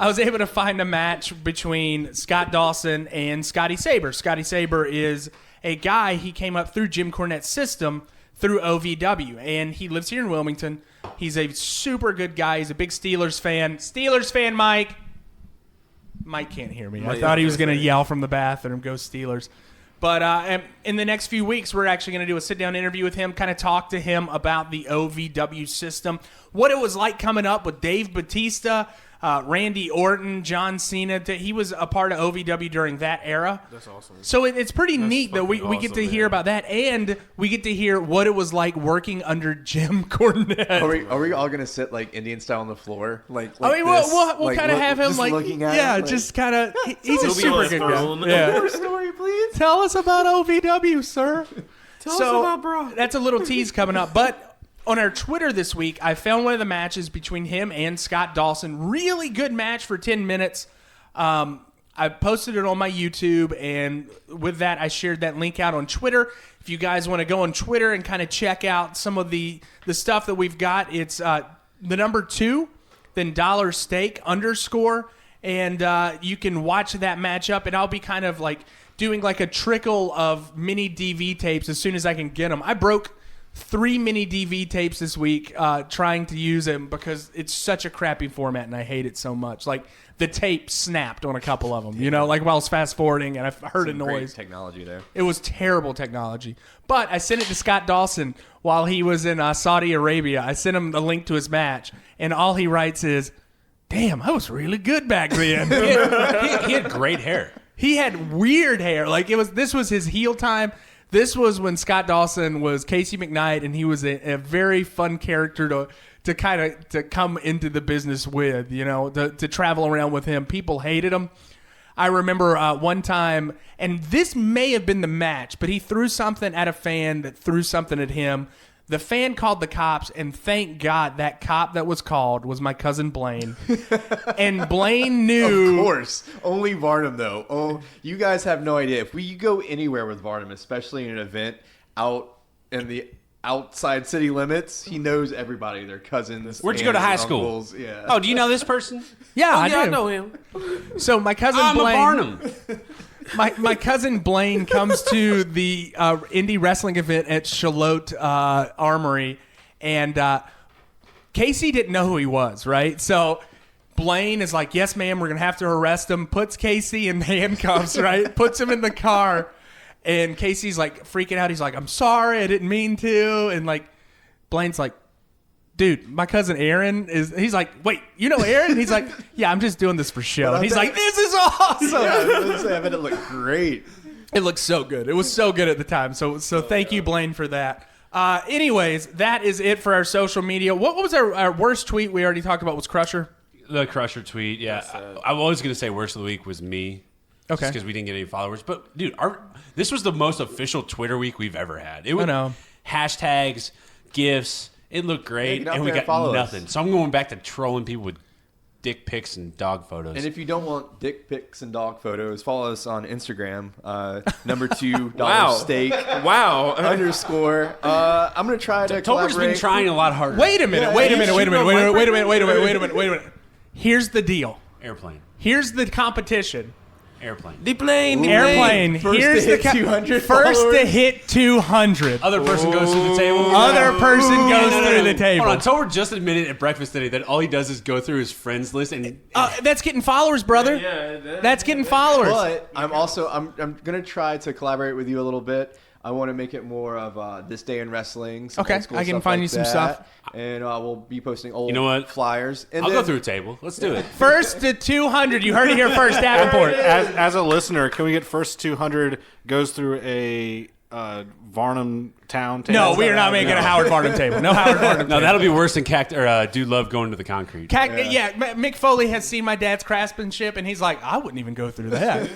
was able to find a match between Scott Dawson and Scotty Saber. Scotty Saber is a guy, he came up through Jim Cornette's system through OVW, and he lives here in Wilmington. He's a super good guy. He's a big Steelers fan. Steelers fan, Mike. Mike can't hear me. I thought he was going to yell from the bathroom, go Steelers. But in the next few weeks, we're actually going to do a sit-down interview with him, kind of talk to him about the OVW system, what it was like coming up with Dave Bautista, Randy Orton, John Cena. He was a part of OVW during that era. That's awesome. So it's pretty neat that we fucking get to awesome, hear man. about that, and we get to hear what it was like working under Jim Cornette. Are we all gonna sit like Indian style on the floor? Like I mean, this? we'll Like, kind of have him just like, looking at yeah, him, like, just kind of. He's a He'll be super on good his guy. throne. Yeah. More story, please. Tell us about OVW, sir. Tell us about Brock. That's a little tease coming up. But on our Twitter this week, I found one of the matches between him and Scott Dawson. Really good match for 10 minutes. I posted it on my YouTube, and with that, I shared that link out on Twitter. If you guys want to go on Twitter and kind of check out some of the stuff that we've got, it's the number 2, then $steak _, and you can watch that matchup, and I'll be kind of like doing like a trickle of mini DV tapes as soon as I can get them. I broke 3 mini DV tapes this week trying to use them because it's such a crappy format and I hate it so much. Like the tape snapped on a couple of them, you know, like while I was fast forwarding and I heard a Some great noise. technology there. It was terrible technology. But I sent it to Scott Dawson while he was in Saudi Arabia. I sent him the link to his match, and all he writes is, "Damn, I was really good back then." He had great hair. He had weird hair. Like this was his heel time. This was when Scott Dawson was Casey McKnight, and he was a very fun character to kind of to come into the business with, you know, to travel around with him. People hated him. I remember one time, and this may have been the match, but he threw something at a fan that threw something at him. The fan called the cops, and thank God that cop that was called was my cousin Blaine. And Blaine knew. Of course. Only Varnum, though. Oh, you guys have no idea. If we go anywhere with Varnum, especially in an event out in the outside city limits, he knows everybody, their cousins. Where'd you go to aunts, high school? uncles. Yeah. Oh, do you know this person? Yeah, I I do. know him. So my cousin I'm Blaine. a Barnum. My cousin Blaine comes to the indie wrestling event at Charlotte Armory, and Casey didn't know who he was, right? So Blaine is like, "Yes, ma'am, we're going to have to arrest him." Puts Casey in handcuffs, right? Puts him in the car, and Casey's like freaking out. He's like, "I'm sorry, I didn't mean to." And like Blaine's like, "Dude, my cousin Aaron is." He's like, "Wait, you know Aaron?" He's like, "Yeah, I'm just doing this for show." And he's like, "This is awesome." Yeah, I was gonna say, I bet it looked great. It looked so good. It was so good at the time. So thank you, Blaine, for that. Anyways, that is it for our social media. What was our worst tweet we already talked about was Crusher? The Crusher tweet, yeah. I'm always going to say worst of the week was me. Okay. Because we didn't get any followers. But, dude, this was the most official Twitter week we've ever had. It was I know. hashtags, GIFs. It looked great, get out and we there and got follow us. nothing. So I'm going back to trolling people with dick pics and dog photos. And if you don't want dick pics and dog photos, follow us on Instagram. Number 2 Wow. steak Wow. _. I'm gonna try to Tolbert's collaborate. been trying a lot harder. Wait a minute. Yeah, Wait a you minute. Wait a shouldn't minute. have Wait a minute. Wait a minute. Wait a minute. Wait a minute. Here's the deal. Airplane. Here's the competition. Airplane. The plane. Airplane. First Here's to the hit 200 first to followers. hit 200. Other person goes through the table. Other person goes through the table. Hold on, Tolbert just admitted at breakfast today that all he does is go through his friends list and That's getting followers, brother. Yeah, That's getting followers. But I'm gonna try to collaborate with you a little bit. I want to make it more of this day in wrestling. Some Okay, old school I can stuff find like you some that. stuff. And we'll be posting old You know what? flyers. And I'll then, go through a table. Let's do it. First to 200. You heard it here first, Davenport. As a listener, can we get first 200 goes through a Varnum town table? No, we are not making a Howard Varnum table. No Howard Varnum No, table. that'll be worse than Cactus or Dude Love going to the concrete. Mick Foley has seen my dad's craftsmanship, and he's like, I wouldn't even go through that.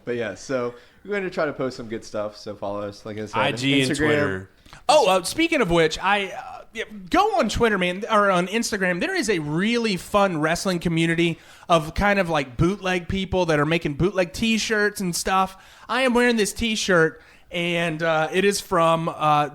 But yeah, so we're going to try to post some good stuff. So follow us, like I said, IG and Twitter. Oh, speaking of which, go on Twitter, man, or on Instagram. There is a really fun wrestling community of kind of like bootleg people that are making bootleg T-shirts and stuff. I am wearing this T-shirt, and it is from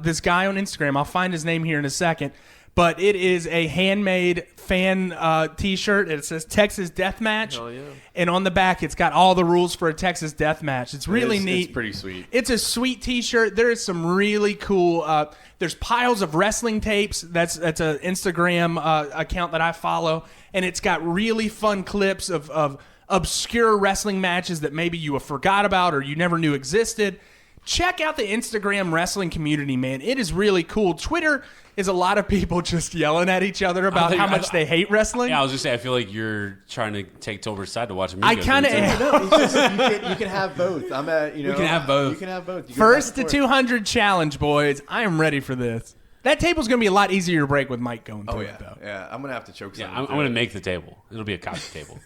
this guy on Instagram. I'll find his name here in a second. But it is a handmade fan T-shirt. It says Texas Deathmatch. Hell yeah. And on the back, it's got all the rules for a Texas Deathmatch. It's really neat. It's pretty sweet. It's a sweet T-shirt. There is some really cool. There's piles of wrestling tapes. That's an Instagram account that I follow, and it's got really fun clips of obscure wrestling matches that maybe you have forgot about or you never knew existed, check out the Instagram wrestling community, man. It is really cool. Twitter is a lot of people just yelling at each other about how much they hate wrestling. Yeah, I was just saying, I feel like you're trying to take Tolbert's side to watch me. I kind of am. No, it's just, you can have both. I'm at, you know. We can have both. You can have both. You can First to back and forth. 200 challenge, boys. I am ready for this. That table's going to be a lot easier to break with Mike going through it, though. Yeah, I'm gonna have to choke. Yeah, I'm going to make the table. It'll be a coffee table.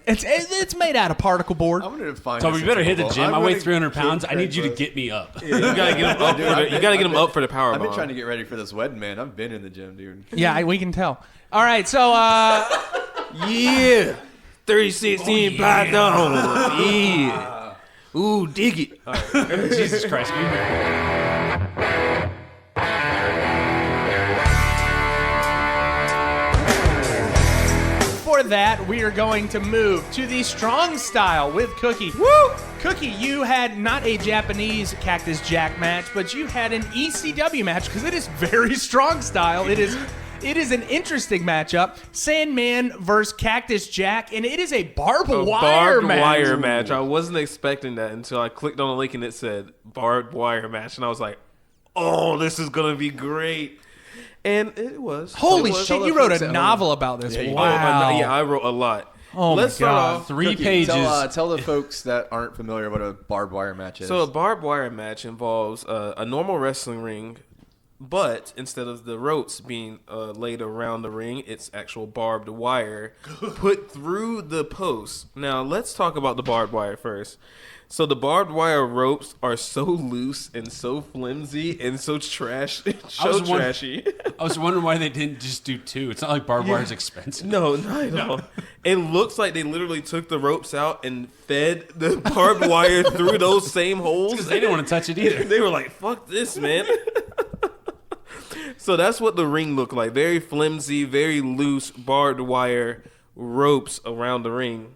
It's made out of particle board. I'm gonna find. So we better hit the table. gym. I'm I weigh gonna 300 pounds. kick I need you to both. get me up. You gotta get him up. You gotta get him up for the power I've been bomb. trying to get ready for this wedding, man. I've been in the gym, dude. Yeah, we can tell. All right, so Yeah, 3016 black on. Yeah. Ooh, dig it. Jesus Christ. for that, we are going to move to the strong style with Cookie. Woo! Cookie, you had not a Japanese Cactus Jack match, but you had an ECW match because it is very strong style. It is an interesting matchup. Sandman versus Cactus Jack, and it is a barbed wire match. Wire match. I wasn't expecting that until I clicked on the link and it said barbed wire match, and I was like, "Oh, this is gonna be great." And it was. Holy It was. shit, you wrote a novel about this. you Wow. Yeah, I wrote a lot. Oh my Let's start God. off. 3 Cookie, pages. Tell the folks that aren't familiar what a barbed wire match is. So a barbed wire match involves a normal wrestling ring, but instead of the ropes being laid around the ring, it's actual barbed wire put through the posts. Now let's talk about the barbed wire first. So the barbed wire ropes are so loose and so flimsy and so trashy. I was wondering why they didn't just do 2. It's not like barbed wire is expensive. No, not at all. It looks like they literally took the ropes out and fed the barbed wire through those same holes. Because they didn't want to touch it either. They were like, fuck this, man. So that's what the ring looked like. Very flimsy, very loose barbed wire ropes around the ring.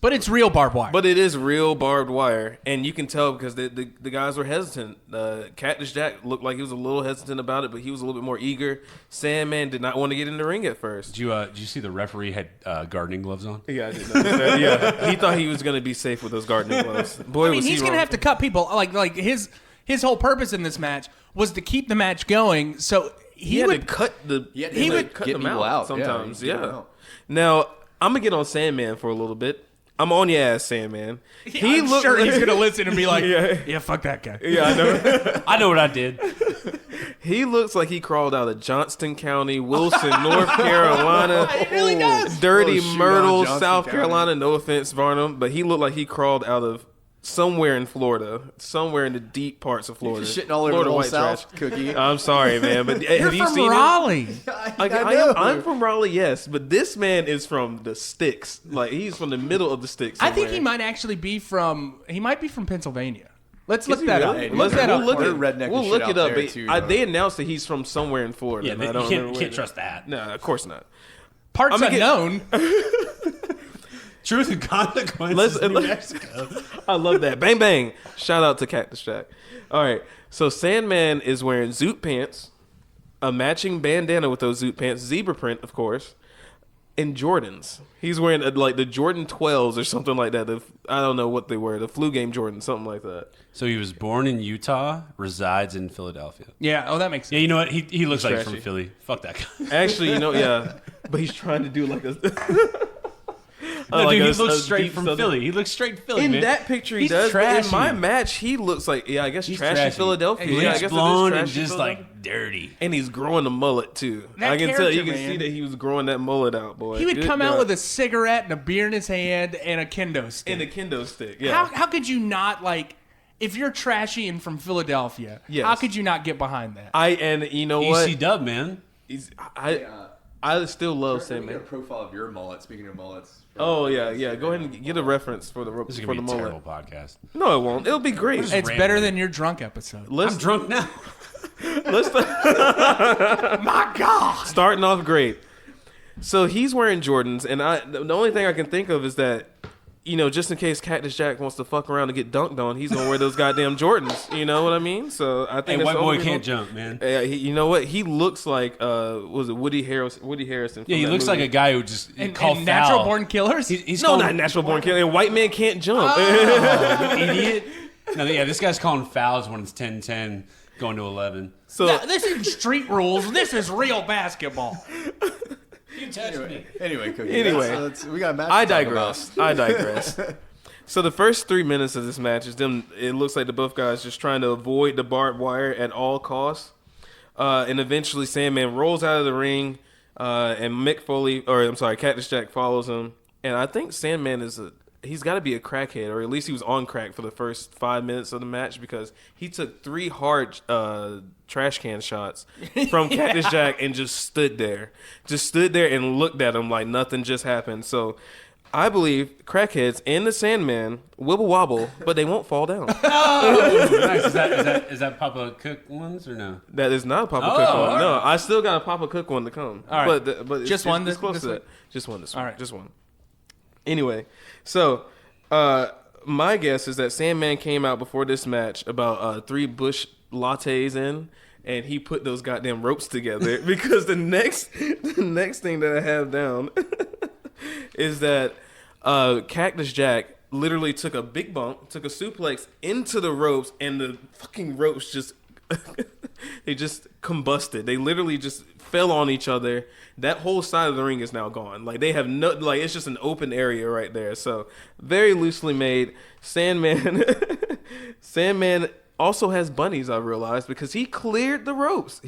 But it's real barbed wire. But it is real barbed wire. And you can tell because the guys were hesitant. Cactus Jack looked like he was a little hesitant about it, but he was a little bit more eager. Sandman did not want to get in the ring at first. Did you see the referee had gardening gloves on? Yeah, I did notice that. Yeah, he thought he was going to be safe with those gardening gloves. Boy, I mean, was he's he going to wrong. have to cut people. Like his whole purpose in this match was to keep the match going. So He had would to cut the. he would cut them out sometimes. Yeah, he Yeah. get 'em out. Now I'm gonna get on Sandman for a little bit. I'm on your ass, Sandman. I'm sure he's going to listen and be like, Yeah. yeah, fuck that guy. Yeah, I know. I know what I did. He looks like he crawled out of Johnston County, Wilson, North Carolina. It really does. Dirty Little shoot Myrtle, on Johnston South County. Carolina. No offense, Varnum, but he looked like he crawled out of somewhere in Florida, somewhere in the deep parts of Florida. Shitting all over Florida the whole white South, trash. Cookie. I'm sorry, man, but You're have you from seen him? Raleigh. I'm from Raleigh, yes, but this man is from the sticks. Like he's from the middle of the sticks. I think he somewhere. might actually be from Pennsylvania. Let's look he that really? up. Hey, Look that We'll up. look They're it. redneck We'll as look shit it out up. there, but too, they announced that he's from somewhere in Florida. Yeah, and I you don't remember can't where. trust that. No, of course not. Parts I'm gonna unknown. Truth and consequences. New Mexico. I love that. Bang bang. Shout out to Cactus Jack. All right. So Sandman is wearing zoot pants, a matching bandana with those zoot pants, zebra print, of course, and Jordans. He's wearing like the Jordan 12s or something like that. I don't know what they were. The flu game Jordan, something like that. So he was born in Utah, resides in Philadelphia. Yeah, that makes sense. Yeah, you know what? He looks like he's from trashy. Philly. Fuck that guy. Actually, yeah. But he's trying to do like a. No, like dude, a- he a looks straight deep from southern- Philly. He looks straight Philly, In man. that picture, he He's does. But trashy. in my match, he looks like I guess He's trashy Philadelphia. He Yeah, I looks guess it is blown and trashy just Philadelphia. like dirty. And he's growing a mullet too. That I can tell. You character, can see man. that he was growing that mullet out, boy. He would Good come out God. with a cigarette and a beer in his hand and a kendo stick. and a kendo stick. Yeah. How could you not like? If you're trashy and from Philadelphia, Yes. how could you not get behind that? And you know what? EC Dub, man. I still love Let me get a Sandman. profile of your mullet. Speaking of mullets. Oh yeah. Go ahead and get a reference for the This is for gonna the be a mullet. terrible podcast. No, it won't. It'll be great. It's rambling. better than your drunk episode. Let's I'm drunk now. let's My God! starting off great. So he's wearing Jordans, and the only thing I can think of is that just in case Cactus Jack wants to fuck around and get dunked on, he's gonna wear those goddamn Jordans. You know what I mean? So I think Hey, that's white boy the can't jump, man. you know what? He looks like was it Woody Harrelson? Woody Harrison. Yeah, he looks like a guy who just And called Natural foul. Born Killers? He's no, calling, not Natural Born Killer. And white man can't jump. idiot. No, yeah, this guy's calling fouls when it's 10-10 going to 11. So No, this is street rules. This is real basketball. You touched me. Anyway, Cookie. Anyway. We got a match. I to talk digress. about. I digress. So the first 3 minutes of this match is them. It looks like the both guys just trying to avoid the barbed wire at all costs. And eventually Sandman rolls out of the ring, and Cactus Jack follows him. And I think Sandman he's got to be a crackhead, or at least he was on crack for the first 5 minutes of the match, because he took 3 hard trash can shots from Cactus Jack and just stood there and looked at him like nothing just happened. So I believe crackheads and the Sandman wibble wobble, but they won't fall down. Oh, nice. Is that Papa Cook ones or no? That is not a Papa Oh, Cook one. all No, right. I still got a Papa Cook one to come. All right. But Just one It's close this to week? that. Just one this All week. right. Just one. Anyway, so my guess is that Sandman came out before this match about 3 Bush lattes in, and he put those goddamn ropes together because the next thing that I have down is that Cactus Jack literally took a big bump, took a suplex into the ropes, and the fucking ropes just they just combusted. They literally just fell on each other. That whole side of the ring is now gone. Like, they have no, like, it's just an open area right there. So very loosely made. Sandman also has bunnies, I realized, because he cleared the ropes.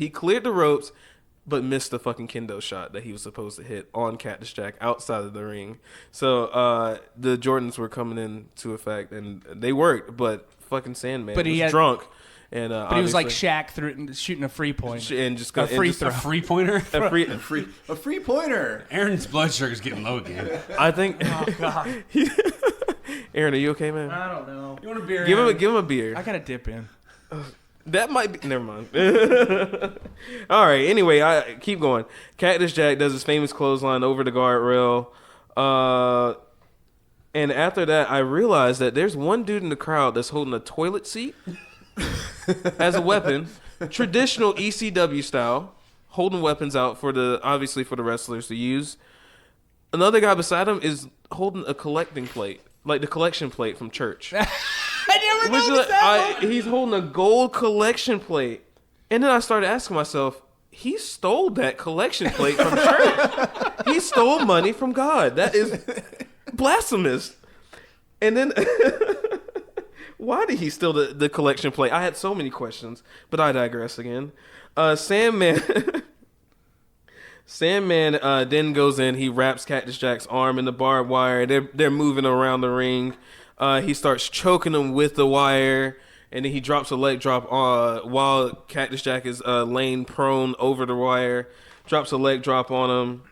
But missed the fucking kendo shot that he was supposed to hit on Cactus Jack outside of the ring. So the Jordans were coming into effect, and they worked, but fucking Sandman was drunk. And But he was like Shaq shooting a free point. And just A free throw. A free pointer? a free pointer. Aaron's blood sugar's getting low again. I think. Oh, God. Aaron, are you okay, man? I don't know. You want a beer? Give him a beer. I got to dip in. That might be. Never mind. All right. Anyway, I keep going. Cactus Jack does his famous clothesline over the guardrail. And after that, I realized that there's one dude in the crowd that's holding a toilet seat as a weapon, traditional ECW style, holding weapons out obviously for the wrestlers to use. Another guy beside him is holding a collecting plate, like the collection plate from church. I never noticed that. He's holding a gold collection plate. And then I started asking myself, he stole that collection plate from church. He stole money from God. That is blasphemous. And then, why did he steal the collection plate? I had so many questions, but I digress again. Sandman then goes in. He wraps Cactus Jack's arm in the barbed wire. They're moving around the ring. He starts choking him with the wire, and then he drops a leg drop while Cactus Jack is laying prone over the wire. Drops a leg drop on him.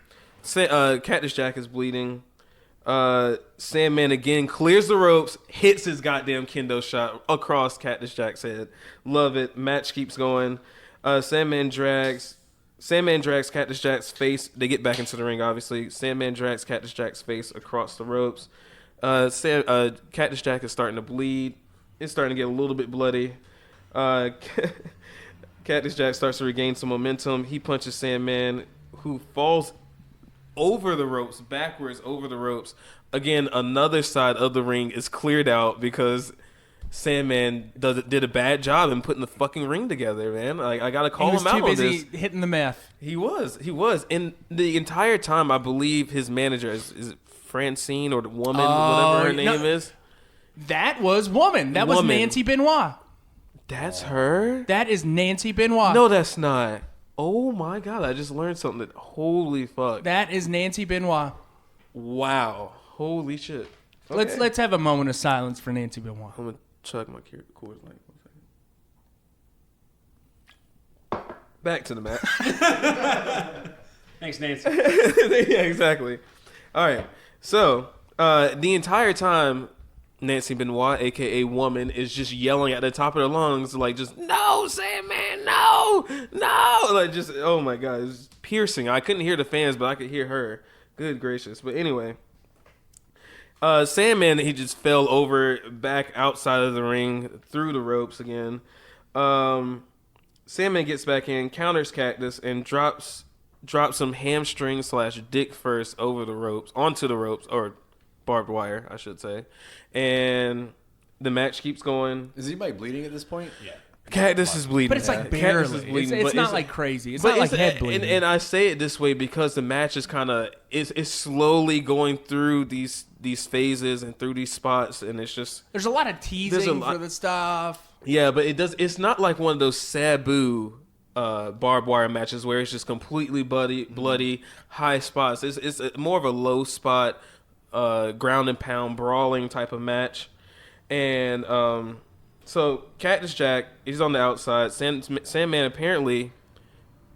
Cactus Jack is bleeding. Sandman again clears the ropes, hits his goddamn kendo shot across Cactus Jack's head. Love it. Match keeps going. Sandman drags Cactus Jack's face. They get back into the ring, obviously. Sandman drags Cactus Jack's face across the ropes. Cactus Jack is starting to bleed. It's starting to get a little bit bloody. Cactus Jack starts to regain some momentum. He punches Sandman, who falls over the ropes, backwards over the ropes. Again, another side of the ring is cleared out because Sandman did a bad job in putting the fucking ring together, man. Like, I gotta call him out on this. He was too busy hitting the meth. He was. And the entire time, I believe his manager is it Francine or the woman, whatever her name is. That was woman. That was Nancy Benoit. That's her? That is Nancy Benoit. No, that's not. Oh my God, I just learned something that, holy fuck. That is Nancy Benoit. Wow. Holy shit. Okay. Let's have a moment of silence for Nancy Benoit. I'm gonna chug my Coors Light. 1 second. Back to the match. Thanks, Nancy. Yeah, exactly. All right. So, the entire time, Nancy Benoit, a.k.a. woman, is just yelling at the top of her lungs, like, just, no, Sandman, no, no. Like, just, oh my God, it was piercing. I couldn't hear the fans, but I could hear her. Good gracious. But anyway, Sandman, he just fell over back outside of the ring through the ropes again. Sandman gets back in, counters Cactus, and drops some hamstring / dick first over the ropes, onto the ropes, or barbed wire, I should say. And the match keeps going. Is anybody bleeding at this point? Yeah. Cactus is bleeding. But it's like Cactus barely. is bleeding, It's but not like crazy. It's not like head bleeding. And I say it this way because the match is kind of it's slowly going through these phases and through these spots, and it's just There's a lot of teasing for the stuff. Yeah, but it's not like one of those Sabu barbed wire matches where it's just completely bloody high spots. It's more of a low spot, ground and pound brawling type of match, and so Cactus Jack, he's on the outside. Sandman apparently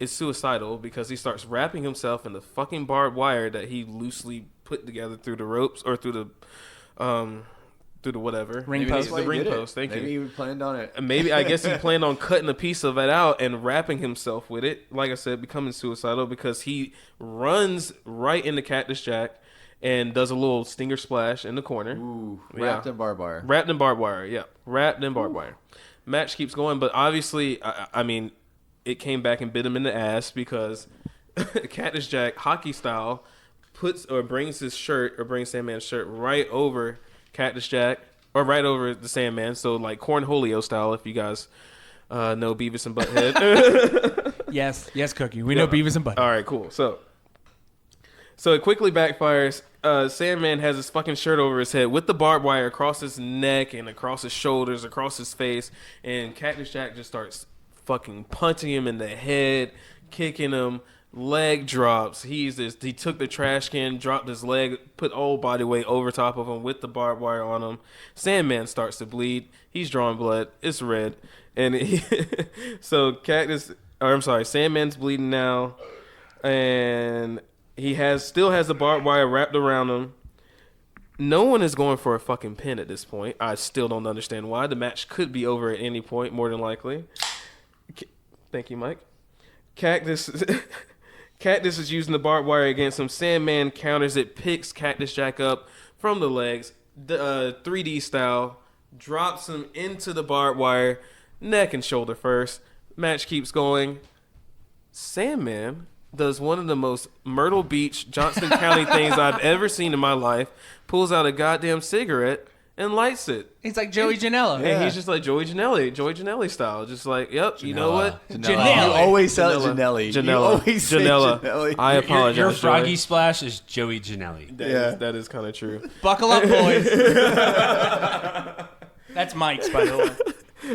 is suicidal because he starts wrapping himself in the fucking barbed wire that he loosely put together through the ropes or through the whatever Ring post. The ring post. Thank Maybe you. he planned on it. Maybe I guess he planned on cutting a piece of it out and wrapping himself with it. Like I said, becoming suicidal because he runs right into Cactus Jack and does a little stinger splash in the corner. Ooh, wrapped in barbed wire. Wrapped in barbed wire, yeah. Wrapped in barbed wire. Match keeps going, but obviously, I mean, it came back and bit him in the ass because Cactus Jack, hockey style, brings Sandman's shirt right over Cactus Jack, or right over the Sandman, so like Cornholio style, if you guys know Beavis and Butthead. Yes, Cookie. We know Beavis and Butthead. All right, cool. So it quickly backfires. Sandman has his fucking shirt over his head with the barbed wire across his neck and across his shoulders, across his face, and Cactus Jack just starts fucking punching him in the head, kicking him, leg drops. He took the trash can, dropped his leg, put all body weight over top of him with the barbed wire on him. Sandman starts to bleed. He's drawing blood. It's red. And Sandman's bleeding now, and he still has the barbed wire wrapped around him. No one is going for a fucking pin at this point. I still don't understand why. The match could be over at any point, more than likely. Thank you, Mike. Cactus is using the barbed wire against him. Sandman counters it, picks Cactus Jack up from the legs, 3D style, drops him into the barbed wire, neck and shoulder first. Match keeps going. Sandman does one of the most Myrtle Beach, Johnston County things I've ever seen in my life. Pulls out a goddamn cigarette and lights it. He's like Joey Janela. And he's just like Joey Janelli style. Just like, yep, you know what? Janelle. You always say Janelli. You always say Janelli. I apologize. Your Froggy Joey. Splash is Joey Janelli. That is kind of true. Buckle up, boys. That's Mike's, by the way.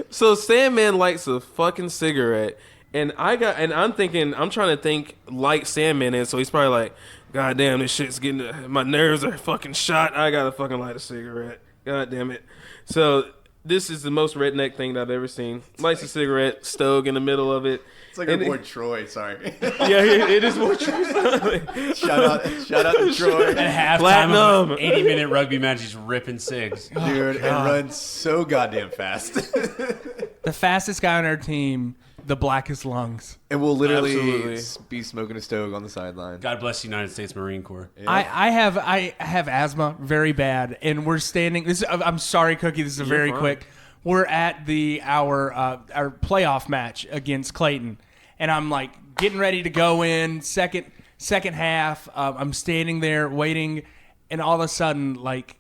So Sandman lights a fucking cigarette, and I'm trying to think like Sandman is, so he's probably like, God damn, this shit's my nerves are fucking shot. I gotta fucking light a cigarette. God damn it. So this is the most redneck thing that I've ever seen. Lights a cigarette, stove in the middle of it. It's like our boy Troy, sorry. Yeah, it is more Troy. Shout out to Troy. At halftime of an 80-minute rugby match, he's ripping cigs. Dude, it runs so goddamn fast. The fastest guy on our team, the blackest lungs. And we'll literally Absolutely. be smoking a stove on the sideline. God bless the United States Marine Corps. Yeah. I have asthma very bad, and we're standing. I'm sorry, Cookie. This is very fine. quick. We're at our playoff match against Clayton, and I'm like getting ready to go in second half. I'm standing there waiting, and all of a sudden, like,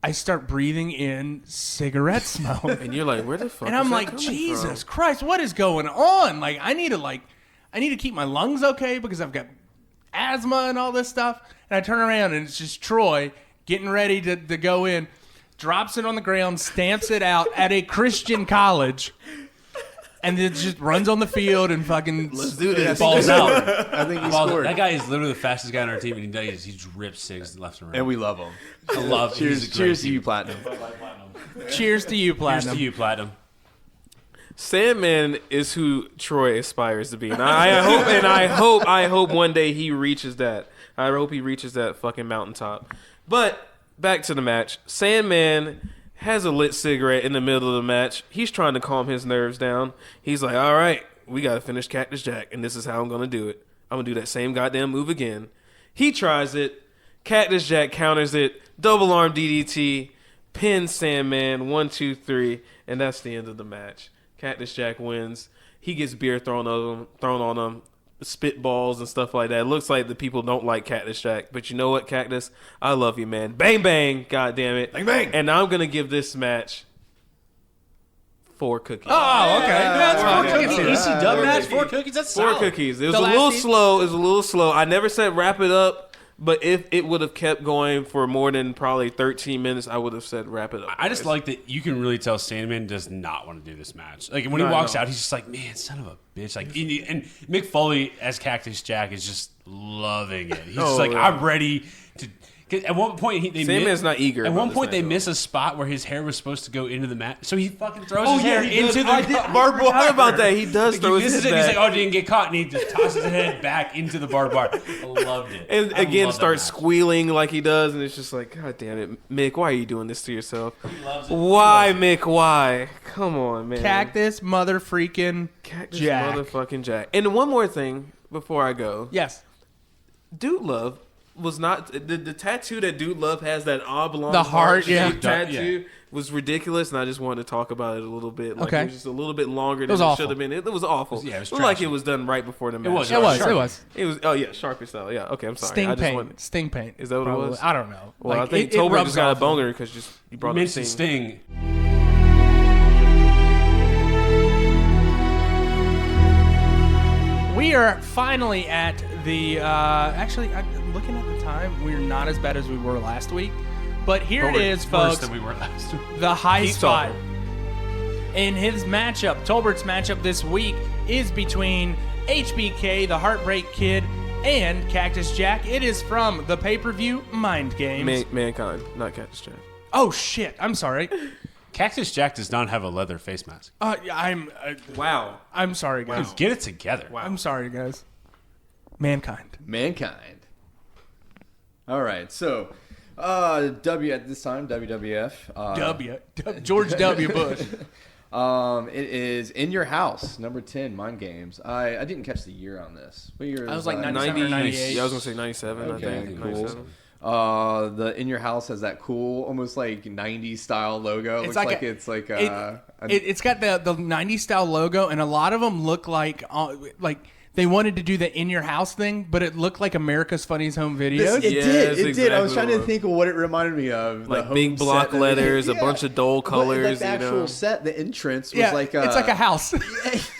I start breathing in cigarette smoke, And you're like, where the fuck? and is I'm that like, coming Jesus from? Christ, what is going on? Like, I need to keep my lungs okay because I've got asthma and all this stuff. And I turn around and it's just Troy getting ready to go in, drops it on the ground, stamps it out at a Christian college, and then just runs on the field and fucking Balls out. I think he Balls out. scored. That guy is literally the fastest guy on our team, and he just rips cigs left and right. And we love him. I love Cheers to you, Platinum. cheers to you, Platinum. Cheers to you, Platinum. Sandman is who Troy aspires to be, and I hope one day he reaches that. I hope he reaches that fucking mountaintop. But back to the match. Sandman has a lit cigarette in the middle of the match. He's trying to calm his nerves down. He's like, all right, we got to finish Cactus Jack, and this is how I'm going to do it. I'm going to do that same goddamn move again. He tries it. Cactus Jack counters it, double arm DDT, pin Sandman, 1, 2, 3, and that's the end of the match. Cactus Jack wins. He gets beer thrown on him, spitballs and stuff like that. It looks like the people don't like Cactus Jack, but you know what, Cactus? I love you, man. Bang bang, god damn it. Bang bang. And I'm gonna give this match 4 cookies. Oh, okay. That's four cookies. ECW match, 4 cookies. That's 4 solid. cookies. It was The a last little season? slow. It was a little slow. I never said wrap it up, but if it would have kept going for more than probably 13 minutes, I would have said wrap it up. I just like that you can really tell Sandman does not want to do this match. Like when he walks out, he's just like, man, son of a bitch. Like, and Mick Foley as Cactus Jack is just loving it. He's just like, yeah. I'm ready to. 'Cause at one point, Sandman's not eager At about one this point, match, they though. miss a spot where his hair was supposed to go into the mat, so he fucking throws his hair into the barbed wire. How about that? He does throw He his misses head it. He's back. like, oh, didn't get caught, and he just tosses his head back into the barbed wire. I loved it. And I again, love that starts match. squealing like he does, and it's just like, God damn it, Mick, why are you doing this to yourself? loves it. Why, Mick? Why? Come on, man. Cactus mother freaking Cactus Jack. motherfucking Jack. And one more thing before I go. Yes. Dude Love was not the tattoo that Dude Love has, that oblong The heart, yeah. shaped tattoo was ridiculous, and I just wanted to talk about it a little bit. Like, Okay. it was just a little bit longer than was it awful. should have been. It was awful. Yeah, it was looked like trashy. it was done right before the match. was. It was. Sharpie. It was. It was. Oh yeah, Sharpie style. Yeah. Okay, I'm sorry. Sting I just paint. wanted. Sting paint. Is that what it probably. was? I don't know. Well, Like, I think it Tolbert rubs just got a off. boner because you brought up Mentioned Sting. Sting. We are finally at the. Actually, I'm looking at the time. We're not as bad as we were last week, but here it is, Worse folks. than we were last week. The high Keep spot. talking. In his matchup, Tolbert's matchup this week is between HBK, the Heartbreak Kid, and Cactus Jack. It is from the pay-per-view Mind Games. Mankind, not Cactus Jack. Oh shit! I'm sorry. Cactus Jack does not have a leather face mask. Wow. I'm sorry, guys. Get it together. I'm sorry, guys. Mankind. Mankind. All right, so W at this time, WWF. George W. Bush. It is In Your House, number 10, Mind Games. I didn't catch the year on this. What year? I was like 90. 97 or 98. Yeah, I was gonna say 97. Okay, I think cool. 97. The In Your House has that cool, almost like 90s style logo. It looks like it's like It's got the 90s style logo, and a lot of them look like they wanted to do the In Your House thing, but it looked like America's Funniest Home Videos. It Yeah, did. that's It did. I was exactly trying what to think of what it reminded me of. Like the big home block set that- letters, a Yeah. bunch of dull But, colors. like the actual set, the entrance was yeah, like it's like a house.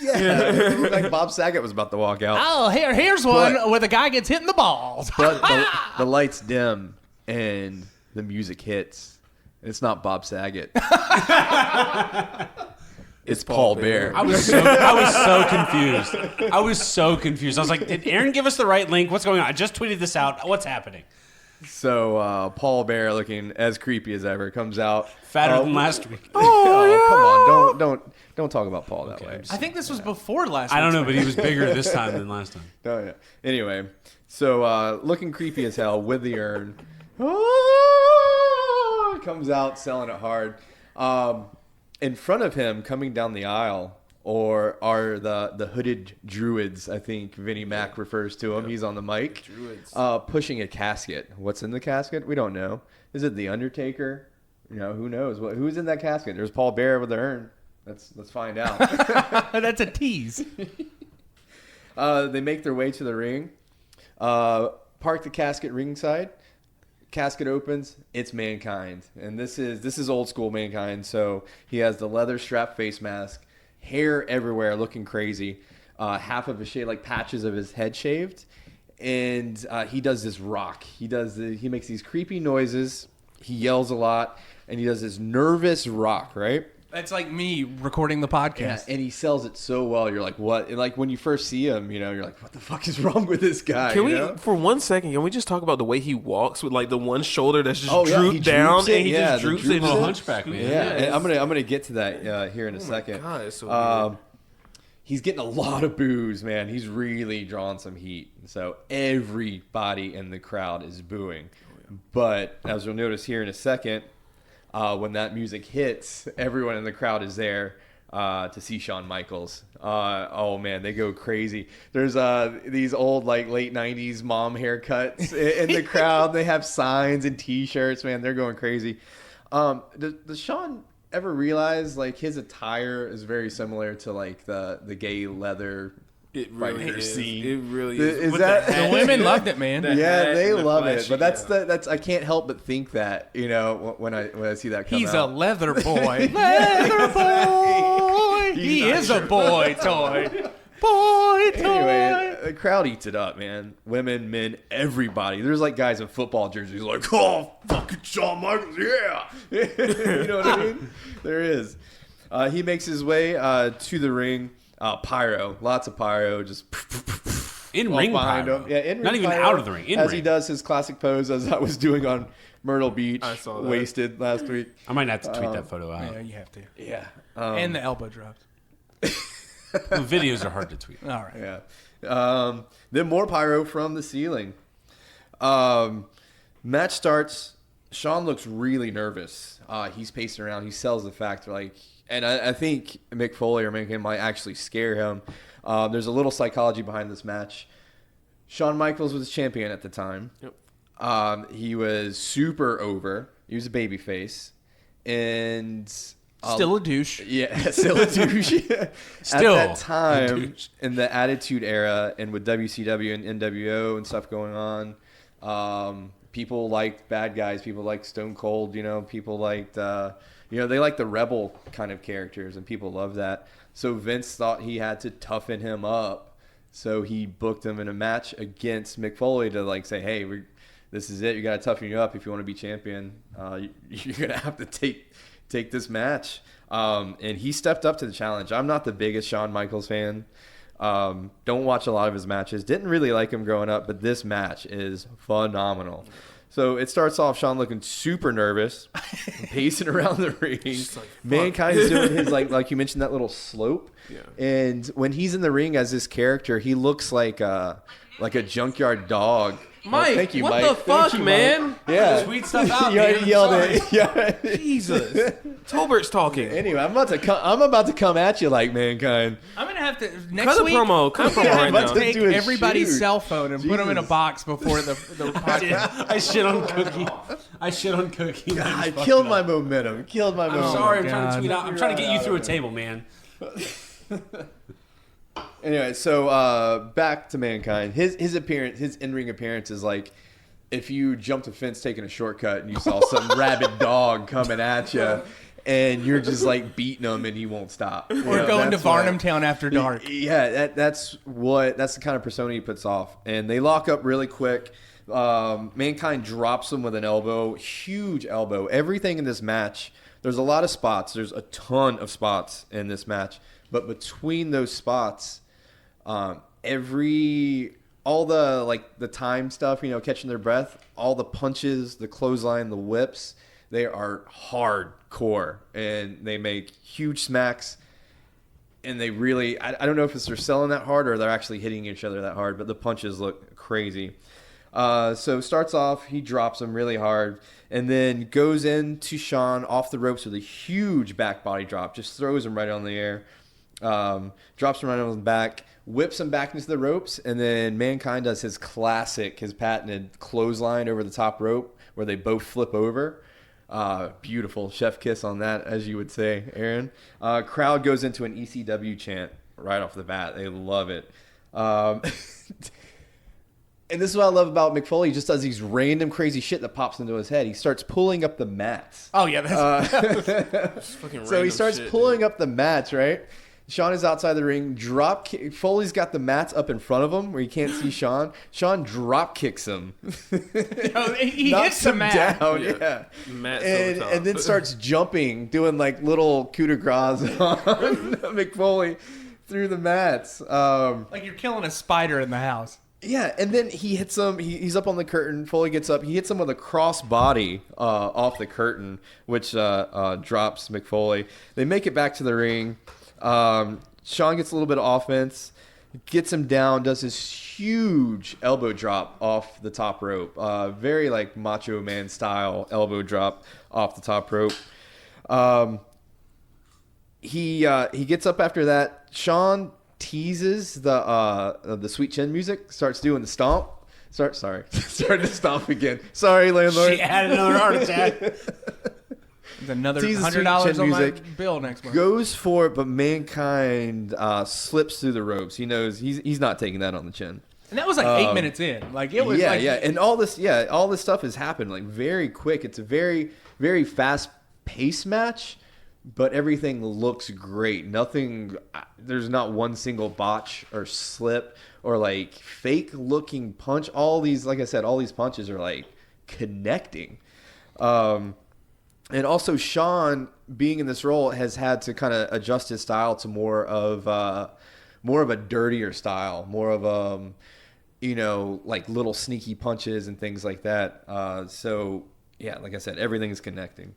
yeah. It looked like Bob Saget was about to walk out. Oh, here's one But- where the guy gets hit in the balls. But the lights dim and the music hits. And it's not Bob Saget. It's Paul Bear. I was so confused. I was so confused. I was like, did Aaron give us the right link? What's going on? I just tweeted this out. What's happening? So Paul Bear, looking as creepy as ever, comes out Fatter than last week. Oh, come on! Don't talk about Paul that way. I think this was before last. I don't week's know, but he was bigger this time than last time. Oh yeah. Anyway, so looking creepy as hell with the urn, comes out selling it hard. In front of him, coming down the aisle, are the hooded druids. I think Vinnie Mac refers to him. He's on the mic, pushing a casket. What's in the casket? We don't know. Is it the Undertaker? You know, who knows? Who's in that casket? There's Paul Bear with the urn. Let's find out. That's a tease. They make their way to the ring, park the casket ringside. Casket opens. It's Mankind, and this is old school Mankind. So he has the leather strap face mask, hair everywhere, looking crazy. Half of his shave, like patches of his head shaved, and he does this rock. He makes these creepy noises. He yells a lot, and he does this nervous rock, right? That's like me recording the podcast. Yeah, and he sells it so well. You're like, what? And like when you first see him, you know, you're like, what the fuck is wrong with this guy? Can we, you know? for 1 second, can we just talk about the way he walks with like the one shoulder that's just Oh, yeah, he drooped down droops it. and he Yeah, just the droops it? droops Little it. hunchback, man. Yeah, and I'm gonna get to that here in a second. God, it's so weird. He's getting a lot of boos, man. He's really drawing some heat. So everybody in the crowd is booing. But as you'll notice here in a second, when that music hits, everyone in the crowd is there to see Shawn Michaels. Oh man, they go crazy. There's these old like late 90s mom haircuts in the crowd. They have signs and t-shirts, man. They're going crazy. Does Shawn ever realize like his attire is very similar to like the gay leather It really is. scene? It really Is is. that The women loved it, man. yeah, they and the love it. flashy, But that's yeah. that's I can't help but think that, you know, when I see that come He's out. a leather boy. Leather boy. He not is a boy toy. Boy toy. Anyway, the crowd eats it up, man. Women, men, everybody. There's like guys in football jerseys like, oh, fucking Shawn Michaels, yeah. You know what I mean? There is. He makes his way to the ring. Pyro, lots of pyro, just In all ring behind pyro. him. Yeah, in ring Not even pyro, out of the ring. In as ring. he does his classic pose, as I was doing on Myrtle Beach, I saw that. wasted last week. I might have to tweet that photo out. Yeah, you have to. Yeah, And the elbow drops. The videos are hard to tweet. All right. yeah. Then more pyro from the ceiling. Match starts. Shawn looks really nervous. He's pacing around. He sells the fact like, and I think Mick Foley or Mankind might actually scare him. There's a little psychology behind this match. Shawn Michaels was champion at the time. Yep. He was super over. He was a babyface, and Still a douche. yeah, still a douche. Still At that a time, douche. in the Attitude Era, and with WCW and NWO and stuff going on, people liked bad guys. People liked Stone Cold. You know, people liked, they liked the rebel kind of characters, and people loved that. So Vince thought he had to toughen him up. So he booked him in a match against Mick Foley to like say, hey, this is it. You got to toughen you up if you want to be champion. You're gonna have to take this match. And he stepped up to the challenge. I'm not the biggest Shawn Michaels fan. Don't watch a lot of his matches. Didn't really like him growing up, but this match is phenomenal. So it starts off Shawn looking super nervous, pacing around the ring. like, Mankind is doing his like you mentioned that little slope. Yeah. And when he's in the ring as this character, he looks like a junkyard dog. Mike, thank you, what Mike. the Thank fuck, you, Mike. man? Yeah. Tweet stuff out, You already man. yelled Sorry. it. Yeah. Jesus. Tolbert's talking. Anyway, I'm about to come at you like Mankind. I'm gonna have to next Cut a week. promo. Cut a I'm gonna promo have right to now. to take do a everybody's shoot. cell phone and put them in a Jesus. box before the podcast. I shit on Cookie. I shit on Cookie. I killed my momentum. I'm momentum. sorry. I'm my trying to God. tweet out. I'm trying to get you through a table, man. Anyway, so back to Mankind. His appearance, his in-ring appearance is like if you jumped a fence taking a shortcut and you saw some rabid dog coming at you, and you're just like beating him and he won't stop. You We're know, going to that's what- Varnum Town after dark. Yeah, that's the kind of persona he puts off, and they lock up really quick. Mankind drops him with an elbow, huge elbow. Everything in this match, there's a lot of spots. There's a ton of spots in this match, but between those spots, all the time stuff, catching their breath, all the punches, the clothesline, the whips, they are hardcore, and they make huge smacks. And they really, I don't know if they're selling that hard or they're actually hitting each other that hard, but the punches look crazy. So starts off, he drops him really hard, and then goes into Shawn off the ropes with a huge back body drop, just throws him right on the air, drops him right on his back, whips him back into the ropes, and then Mankind does his classic, his patented clothesline over the top rope where they both flip over. Beautiful chef kiss on that, as you would say, Aaron. Crowd goes into an ECW chant right off the bat. They love it. And this is what I love about Mick Foley. He just does these random crazy shit that pops into his head. He starts pulling up the mats. Oh yeah, that's Fucking So he random starts shit, pulling up the mats, right? Shawn is outside the ring. Foley's got the mats up in front of him where you can't see Shawn. Shawn drop kicks him. he Knocks hits the him mat. down, Yeah. yeah. Matt's And, over top. and then starts jumping, doing like little coup de grace on Mick Foley through the mats. Like you're killing a spider in the house. Yeah, and then he hits him. He's up on the curtain. Foley gets up. He hits him with a cross body off the curtain, which drops Mick Foley. They make it back to the ring. Shawn gets a little bit of offense, gets him down, does this huge elbow drop off the top rope. Very like Macho Man style elbow drop off the top rope. he gets up after that. Shawn teases the sweet chin music, starts doing the stomp. Starting to stomp again. Sorry, landlord. She had another heart attack. There's another Teases sweet $100 chin on my music. bill next month. Goes for it, but Mankind slips through the ropes. He knows he's not taking that on the chin. And that was like 8 minutes in. Like it was And all this stuff has happened like very quick. It's a very, very fast paced match, but everything looks great. There's not one single botch or slip or like fake looking punch. All these, like I said, all these punches are like connecting. And also Shawn, being in this role, has had to kind of adjust his style to more of a dirtier style, more of like little sneaky punches and things like that. So yeah, like I said, everything is connecting.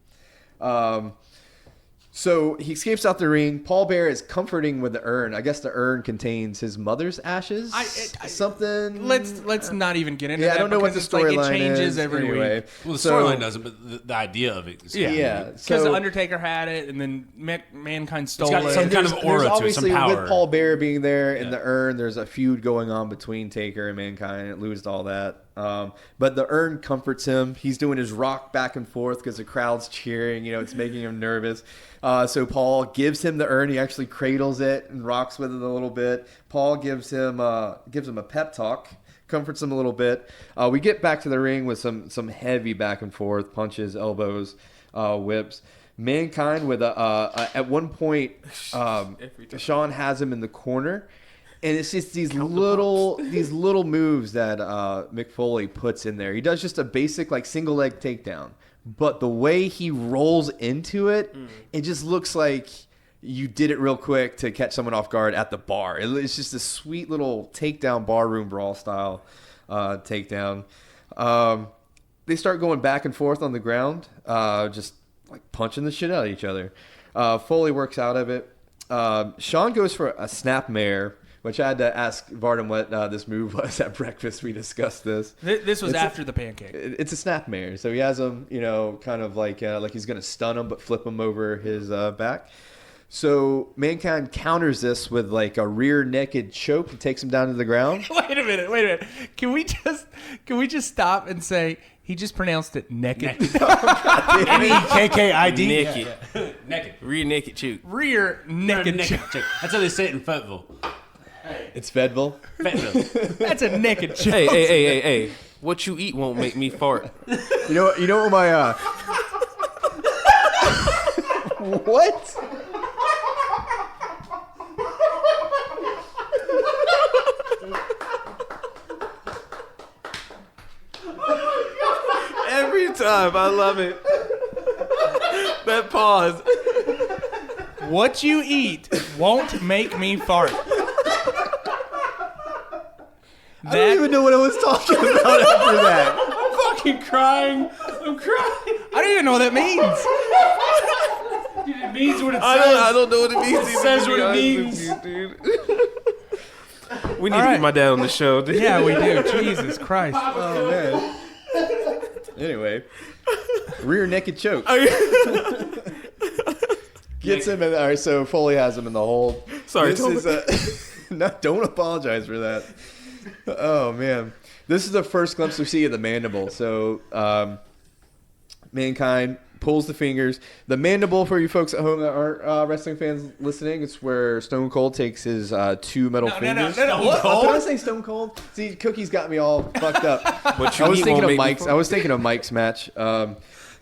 So he escapes out the ring. Paul Bear is comforting with the urn. I guess the urn contains his mother's ashes. Something. Let's not even get into that. I don't know what the storyline it changes is. every week. Well, the storyline doesn't, but the idea of it is Because the Undertaker had it, and then Mankind stole got it. some kind of aura to it, some power. With Paul Bear being there in the urn, there's a feud going on between Taker and Mankind. It loses all that. But the urn comforts him. He's doing his rock back and forth because the crowd's cheering. It's making him nervous. So Paul gives him the urn. He actually cradles it and rocks with it a little bit. Paul gives him a pep talk, comforts him a little bit. We get back to the ring with some heavy back and forth punches, elbows, whips. Mankind with at one point, Shawn has him in the corner. And it's just these little moves that Mick Foley puts in there. He does just a basic like single leg takedown, but the way he rolls into it, it just looks like you did it real quick to catch someone off guard at the bar. It's just a sweet little takedown, barroom brawl style takedown. They start going back and forth on the ground, just like punching the shit out of each other. Foley works out of it. Shawn goes for a snapmare, which I had to ask Varden what this move was at breakfast. We discussed this. This was after the pancake. It's a snapmare. So he has him, kind of like he's going to stun him, but flip him over his back. So Mankind counters this with like a rear naked choke and takes him down to the ground. Wait a minute. Can we just stop and say he just pronounced it naked? NEKKID. Naked. Naked. Rear naked choke. Rear naked choke. That's how they say it in Fayetteville. It's Fedville. That's a naked choke. Hey. What you eat won't make me fart. You know what my what? Every time. I love it. That pause. What you eat won't make me fart. I don't even know what I was talking about after that. I'm fucking crying. I'm crying. I don't even know what that means. Dude, it means what it says. I don't know what it means. It says what it means. Dude. We need to get my dad on the show. Dude. Yeah, we do. Jesus Christ. Oh man. Anyway, rear naked choke. Gets him in. All right, so Foley has him in the hold. Sorry, this is no, don't apologize for that. Oh man, this is the first glimpse we see of the mandible. So, Mankind pulls the fingers. The mandible, for you folks at home that aren't wrestling fans listening, it's where Stone Cold takes his two metal fingers. No. What? Did I say Stone Cold? See, Cookie's got me all fucked up. What I was thinking of Mike's match.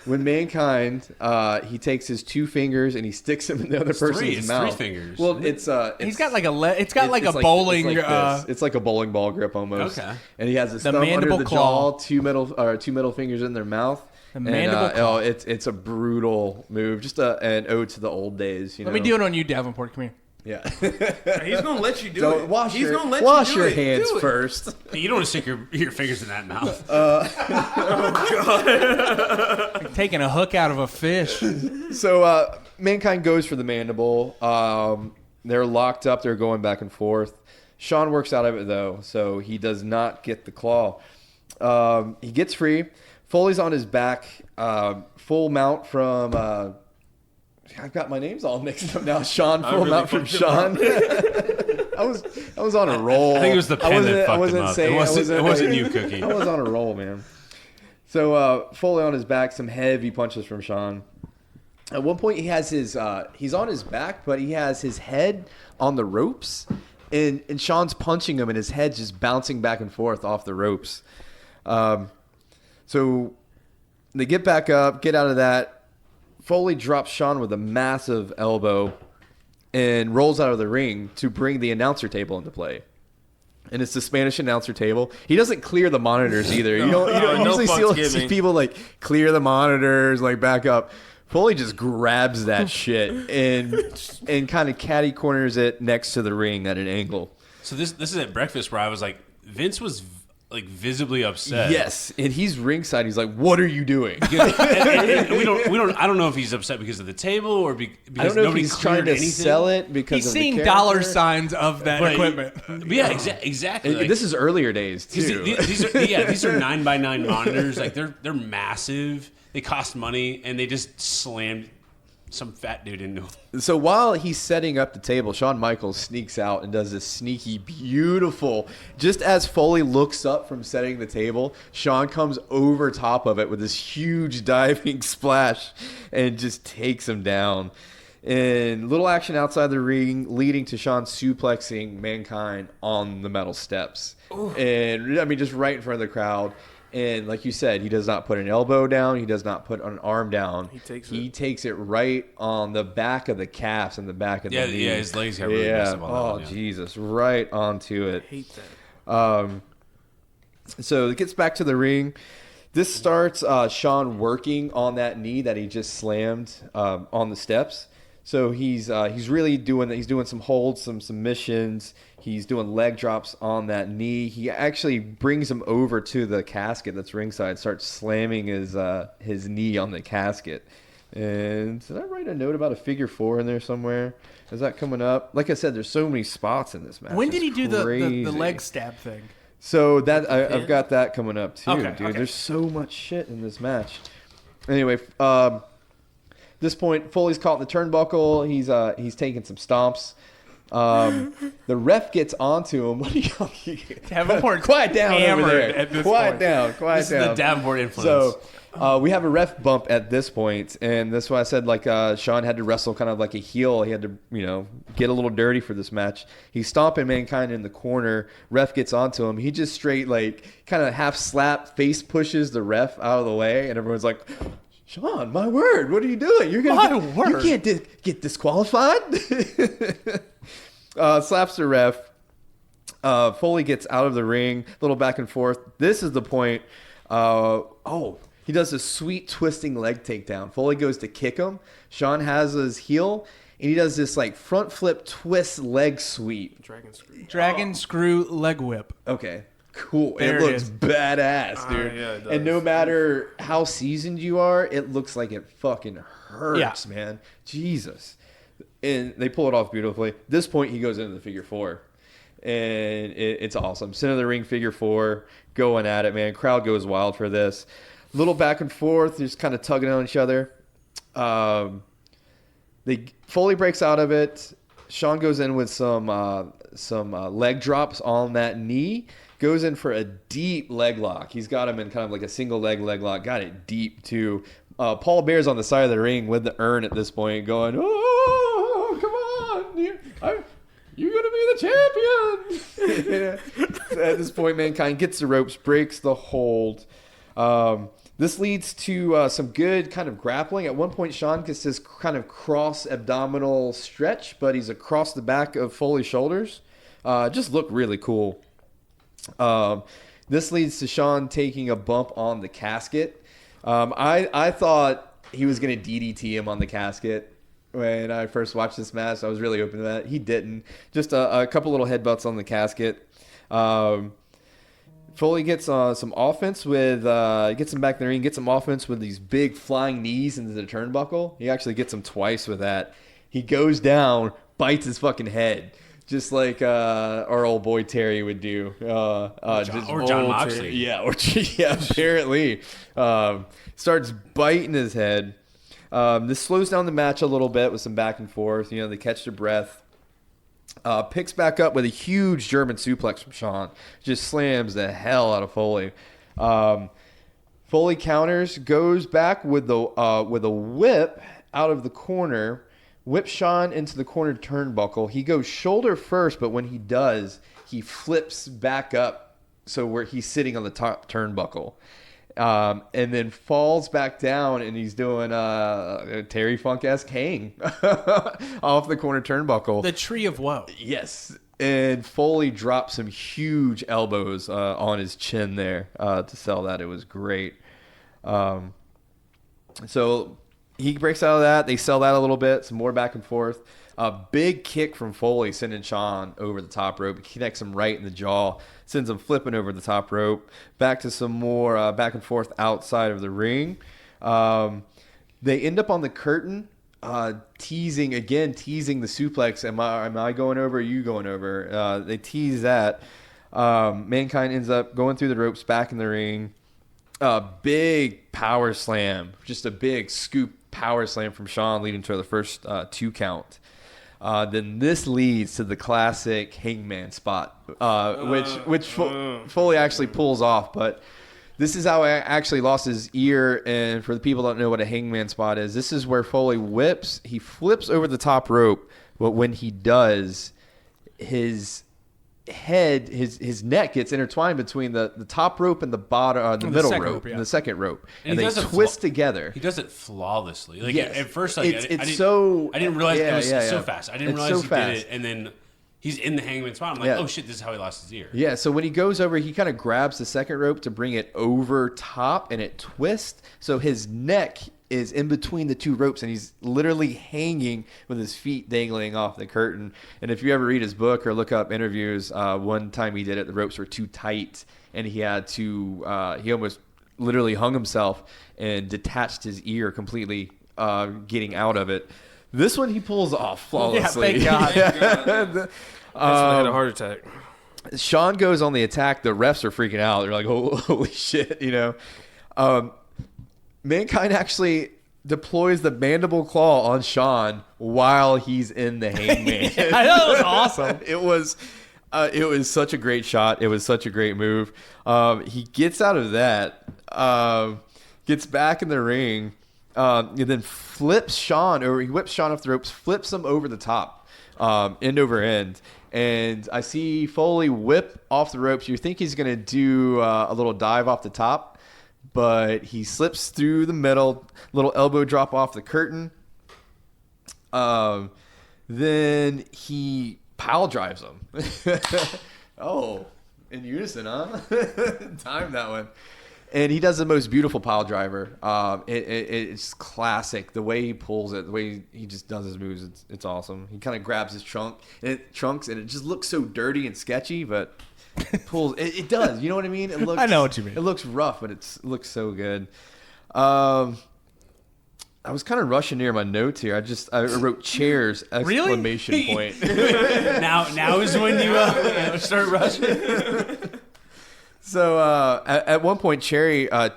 When Mankind, he takes his two fingers and he sticks them in the other person's mouth. 3 fingers. Well, it's He's got like a it's like a it's bowling. It's like this. It's like a bowling ball grip almost. Okay. And he has his The thumb under mandible the claw. jaw, two middle fingers in their mouth. The mandible claw. It's a brutal move. Just an ode to the old days. Let me do it on you, Davenport. Come here. Yeah. He's gonna let you do So it. wash He's your, gonna let wash you do your it. hands Do it. first. You don't want to stick your fingers in that mouth. Like taking a hook out of a fish. So Mankind goes for the mandible. They're locked up. They're going back and forth. Shawn works out of it though, so he does not get the claw. He gets free. Foley's on his back, full mount from I've got my names all mixed up now. Shawn, full amount from Shawn. I was on a roll. I think it was the pen that fucked him up. It wasn't you, Cookie. I was on a roll, man. So Foley on his back, some heavy punches from Shawn. At one point, he has his he's on his back, but he has his head on the ropes, and Shawn's punching him, and his head's just bouncing back and forth off the ropes. So they get back up, get out of that. Foley drops Shawn with a massive elbow and rolls out of the ring to bring the announcer table into play. And it's the Spanish announcer table. He doesn't clear the monitors either. You don't usually see people like clear the monitors, like back up. Foley just grabs that shit and kind of catty corners it next to the ring at an angle. So this is at breakfast where I was like, Vince was like visibly upset. Yes, and he's ringside. He's like, "What are you doing?" and we don't. I don't know if he's upset because of the table or because I don't know nobody if he's trying to anything. sell it because he's of seeing the dollar signs of that equipment. Yeah, exactly. Like, this is earlier days too. These are 9x9 monitors. Like they're massive. They cost money, and they just slammed some fat dude into them. So while he's setting up the table, Shawn Michaels sneaks out and does this sneaky, beautiful. Just as Foley looks up from setting the table, Shawn comes over top of it with this huge diving splash and just takes him down. And little action outside the ring, leading to Shawn suplexing Mankind on the metal steps. Ooh. And I mean, just right in front of the crowd. And like you said, he does not put an elbow down. He does not put an arm down. He takes it right on the back of the calves and the back of the knee. Yeah, his legs got really messed up on that one. Yeah. Jesus, right onto it. I hate that. So it gets back to the ring. This starts Shawn working on that knee that he just slammed on the steps. So he's really doing that. He's doing some holds, some submissions. He's doing leg drops on that knee. He actually brings him over to the casket that's ringside, starts slamming his knee on the casket. And did I write a note about a figure 4 in there somewhere? Is that coming up? Like I said, there's so many spots in this match. When did he do the leg stab thing? So that I've got that coming up too, okay, dude. Okay. There's so much shit in this match. Anyway, this point, Foley's caught in the turnbuckle. He's taking some stomps. The ref gets onto him. What do you Davenport quiet down over there. At this quiet point. down. This is the Davenport influence. So we have a ref bump at this point, and that's why I said like Shawn had to wrestle kind of like a heel. He had to get a little dirty for this match. He's stomping Mankind in the corner. Ref gets onto him. He just straight like kind of half slap face pushes the ref out of the way, and everyone's like, Shawn, my word, what are you doing? You can't get disqualified. Slaps the ref. Foley gets out of the ring, a little back and forth. This is the point. He does a sweet twisting leg takedown. Foley goes to kick him. Shawn has his heel, and he does this like front flip twist leg sweep. Dragon screw leg whip. Okay. Cool. There it looks is. badass, dude. Yeah, it does. And no matter how seasoned you are, it looks like it fucking hurts, man. Jesus. And they pull it off beautifully. At this point, he goes into the figure 4. And it's awesome. Center of the ring figure 4, going at it, man. Crowd goes wild for this. Little back and forth, just kind of tugging on each other. Foley breaks out of it. Shawn goes in with some leg drops on that knee. Goes in for a deep leg lock. He's got him in kind of like a single leg lock. Got it deep too. Paul Bear's on the side of the ring with the urn at this point, going, "Oh, come on, you're gonna be the champion." At this point, Mankind gets the ropes, breaks the hold. This leads to some good kind of grappling. At one point, Shawn gets this kind of cross abdominal stretch, but he's across the back of Foley's shoulders. Just looked really cool. This leads to Shawn taking a bump on the casket. I thought he was going to DDT him on the casket when I first watched this match. I was really open to that. He didn't. Just a couple little headbutts on the casket. Foley gets some offense with gets him back in the ring, gets some offense with these big flying knees into the turnbuckle. He actually gets him twice with that. He goes down, bites his fucking head. Just like our old boy Terry would do. John Moxley. Yeah, apparently. Starts biting his head. This slows down the match a little bit with some back and forth. You know, they catch their breath. Picks back up with a huge German suplex from Shawn. Just slams the hell out of Foley. Foley counters, goes back with a whip out of the corner, whips Shawn into the corner turnbuckle. He goes shoulder first, but when he does, he flips back up so where he's sitting on the top turnbuckle. And then falls back down, and he's doing a Terry Funk-esque hang off the corner turnbuckle. The Tree of Woe. Yes. And Foley dropped some huge elbows on his chin there to sell that. It was great. So he breaks out of that. They sell that a little bit. Some more back and forth. A big kick from Foley sending Shawn over the top rope. He connects him right in the jaw. Sends him flipping over the top rope. Back to some more back and forth outside of the ring. They end up on the curtain. Teasing the suplex. Am I going over? Or are you going over? They tease that. Mankind ends up going through the ropes back in the ring. Big power slam, just a big scoop power slam from Shawn, leading to the first 2 count. Then this leads to the classic hangman spot, which Foley actually pulls off, but. This is how I actually lost his ear, and for the people that don't know what a hangman spot is, this is where Foley whips. He flips over the top rope, but when he does, his head, his neck gets intertwined between the top rope and the bottom, the middle rope, and the second rope, and they twist together. He does it flawlessly. Like yes. at first, I didn't realize it was so fast. I didn't realize he did it, and then. He's in the hangman spot. I'm like, oh shit, this is how he lost his ear. Yeah, so when he goes over, he kind of grabs the second rope to bring it over top, and it twists. So his neck is in between the 2 ropes, and he's literally hanging with his feet dangling off the curtain. And if you ever read his book or look up interviews, one time he did it, the ropes were too tight, and he had to, he almost literally hung himself and detached his ear completely, getting out of it. This one he pulls off flawlessly. Yeah, thank God. That's when I had a heart attack. Shawn goes on the attack. The refs are freaking out. They're like, holy shit, you know. Mankind actually deploys the mandible claw on Shawn while he's in the hangman. I know, it was awesome. It was such a great shot. It was such a great move. He gets out of that, gets back in the ring, and then flips Shawn over. He whips Shawn off the ropes, flips him over the top, end over end. And I see Foley whip off the ropes. You think he's going to do a little dive off the top, but he slips through the middle, little elbow drop off the curtain. Then he pile drives him. Oh, in unison, huh? Time that one. And he does the most beautiful pile driver. It's classic. The way he pulls it, the way he just does his moves, it's awesome. He kind of grabs his trunks, and it just looks so dirty and sketchy, but it pulls. It does. You know what I mean? It looks. I know what you mean. It looks rough, but it looks so good. I was kind of rushing near my notes here. I wrote chairs! Exclamation point. Now is when you start rushing. So at one point, Cherry, I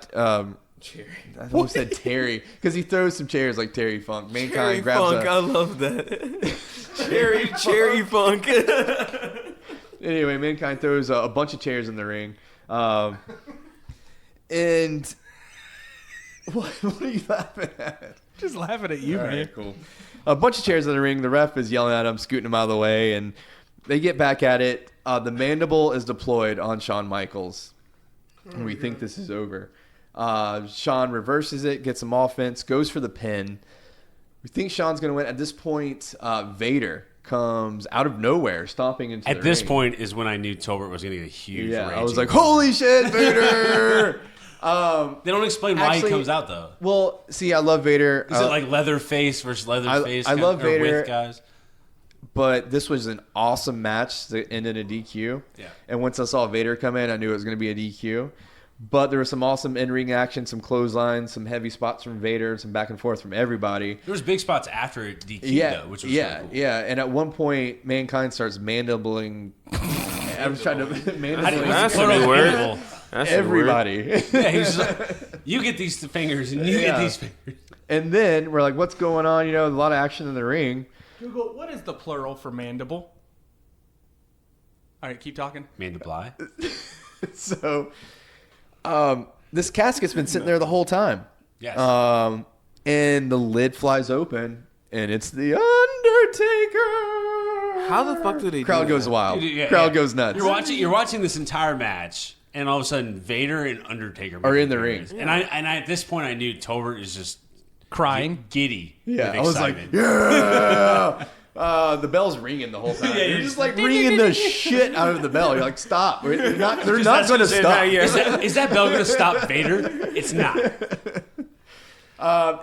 almost said Terry, because he throws some chairs like Terry Funk. Mankind grabs Funk, I love that. Cherry Funk. Anyway, Mankind throws a bunch of chairs in the ring, and what are you laughing at? Just laughing at you, All man. right, cool. A bunch of chairs in the ring. The ref is yelling at him, scooting him out of the way, and they get back at it. The mandible is deployed on Shawn Michaels. And we think this is over. Shawn reverses it, gets some offense, goes for the pin. We think Shawn's going to win. At this point, Vader comes out of nowhere, stomping into the ring. At this point is when I knew Tolbert was going to get a huge Yeah, raging. I was like, holy shit, Vader! They don't explain why he comes out, though. Well, see, I love Vader. Is it like Leatherface versus Leatherface? I love Vader. With guys? But this was an awesome match that ended in a DQ. Yeah. And once I saw Vader come in, I knew it was going to be a DQ. But there was some awesome in-ring action, some clotheslines, some heavy spots from Vader, some back and forth from everybody. There was big spots after DQ, though, which was really cool. Yeah. And at one point, Mankind starts mandibling. I was trying to mandibling. That's a new word. Everybody. Yeah, he's just like, you get these fingers and you get these fingers. And then we're like, what's going on? You know, a lot of action in the ring. Google, what is the plural for mandible? All right, keep talking. Mandibly. So, this casket's been sitting there the whole time. Yes. And the lid flies open, and it's the Undertaker. How the fuck did he? Crowd do goes that? wild. Yeah, Crowd yeah. goes nuts. You're watching this entire match, and all of a sudden Vader and Undertaker Are in the ring. And I at this point I knew Tolbert is just Crying. giddy. Yeah, with I was like, excitement. yeah. The bell's ringing the whole time. Yeah, You're you're just like ringing the shit out of the bell. You're like, stop. They're not going to stop. Is that bell going to stop Vader? It's not.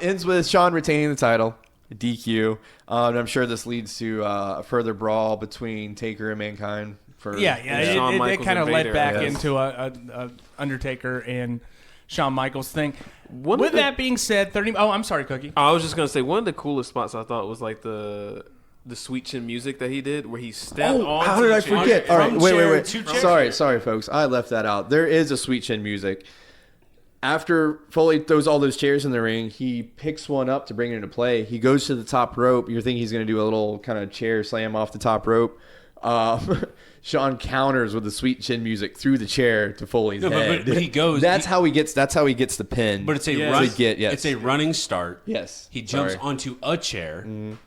Ends with Shawn retaining the title, DQ. And I'm sure this leads to a further brawl between Taker and Mankind. Yeah. Shawn It Michaels kind of and led Vader, back I guess. into a Undertaker and Shawn Michaels thing. One With of the- that being said, 30. Oh, I'm sorry, Cookie. I was just gonna say one of the coolest spots I thought was like the sweet chin music that he did, where he stepped on. How did I forget? All right, From wait. chair to chair. Sorry, folks. I left that out. There is a sweet chin music. After Foley throws all those chairs in the ring, he picks one up to bring it into play. He goes to the top rope. You're thinking he's going to do a little kind of chair slam off the top rope. Shawn counters with the sweet chin music through the chair to Foley's No, head. but he goes. That's how he gets the pin. But it's a Yes. run, To get, yes. It's a running start. Yes. He jumps Sorry. onto a chair and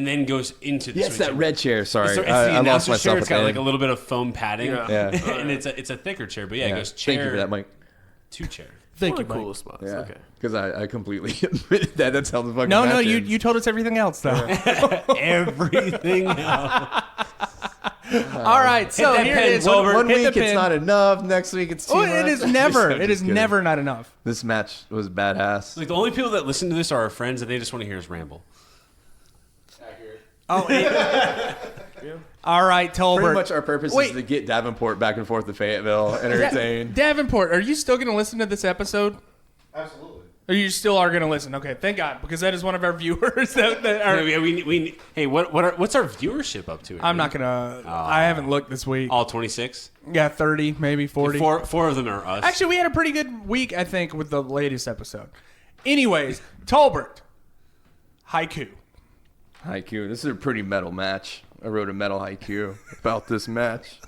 then goes into the Yes, switch. that red chair. Sorry, It's the I lost announcer's myself. chair. It's at got the like a end. little bit of foam padding. Yeah. and it's a thicker chair. But yeah, it goes chair Thank you for that, Mike. to chair. Thank One you, of the Mike. coolest spots. Yeah, Okay. because I completely admitted that. That's how the fucking No, match you ends. told us everything else though. Everything else. All right, so that here pen, it is. Tolbert. One Hit week the it's pin. not enough. Next week it's too Oh, much. it is never. I'm It just is kidding. never not enough. This match was badass. Like the only people that listen to this are our friends, and they just want to hear us ramble. Oh, all right, Tolbert. Pretty much our purpose Wait. is to get Davenport back and forth to Fayetteville, entertained. Davenport, are you still going to listen to this episode? Absolutely. Or you still are going to listen? Okay, thank God, because that is one of our viewers that are. Hey, what's our viewership up to? I'm not gonna. I haven't looked this week. All 26. Yeah, 30, maybe 40. Four of them are us. Actually, we had a pretty good week, I think, with the latest episode. Anyways, Tolbert, HIGHKu. HIGHKu. This is a pretty metal match. I wrote a metal HIGHKu about this match.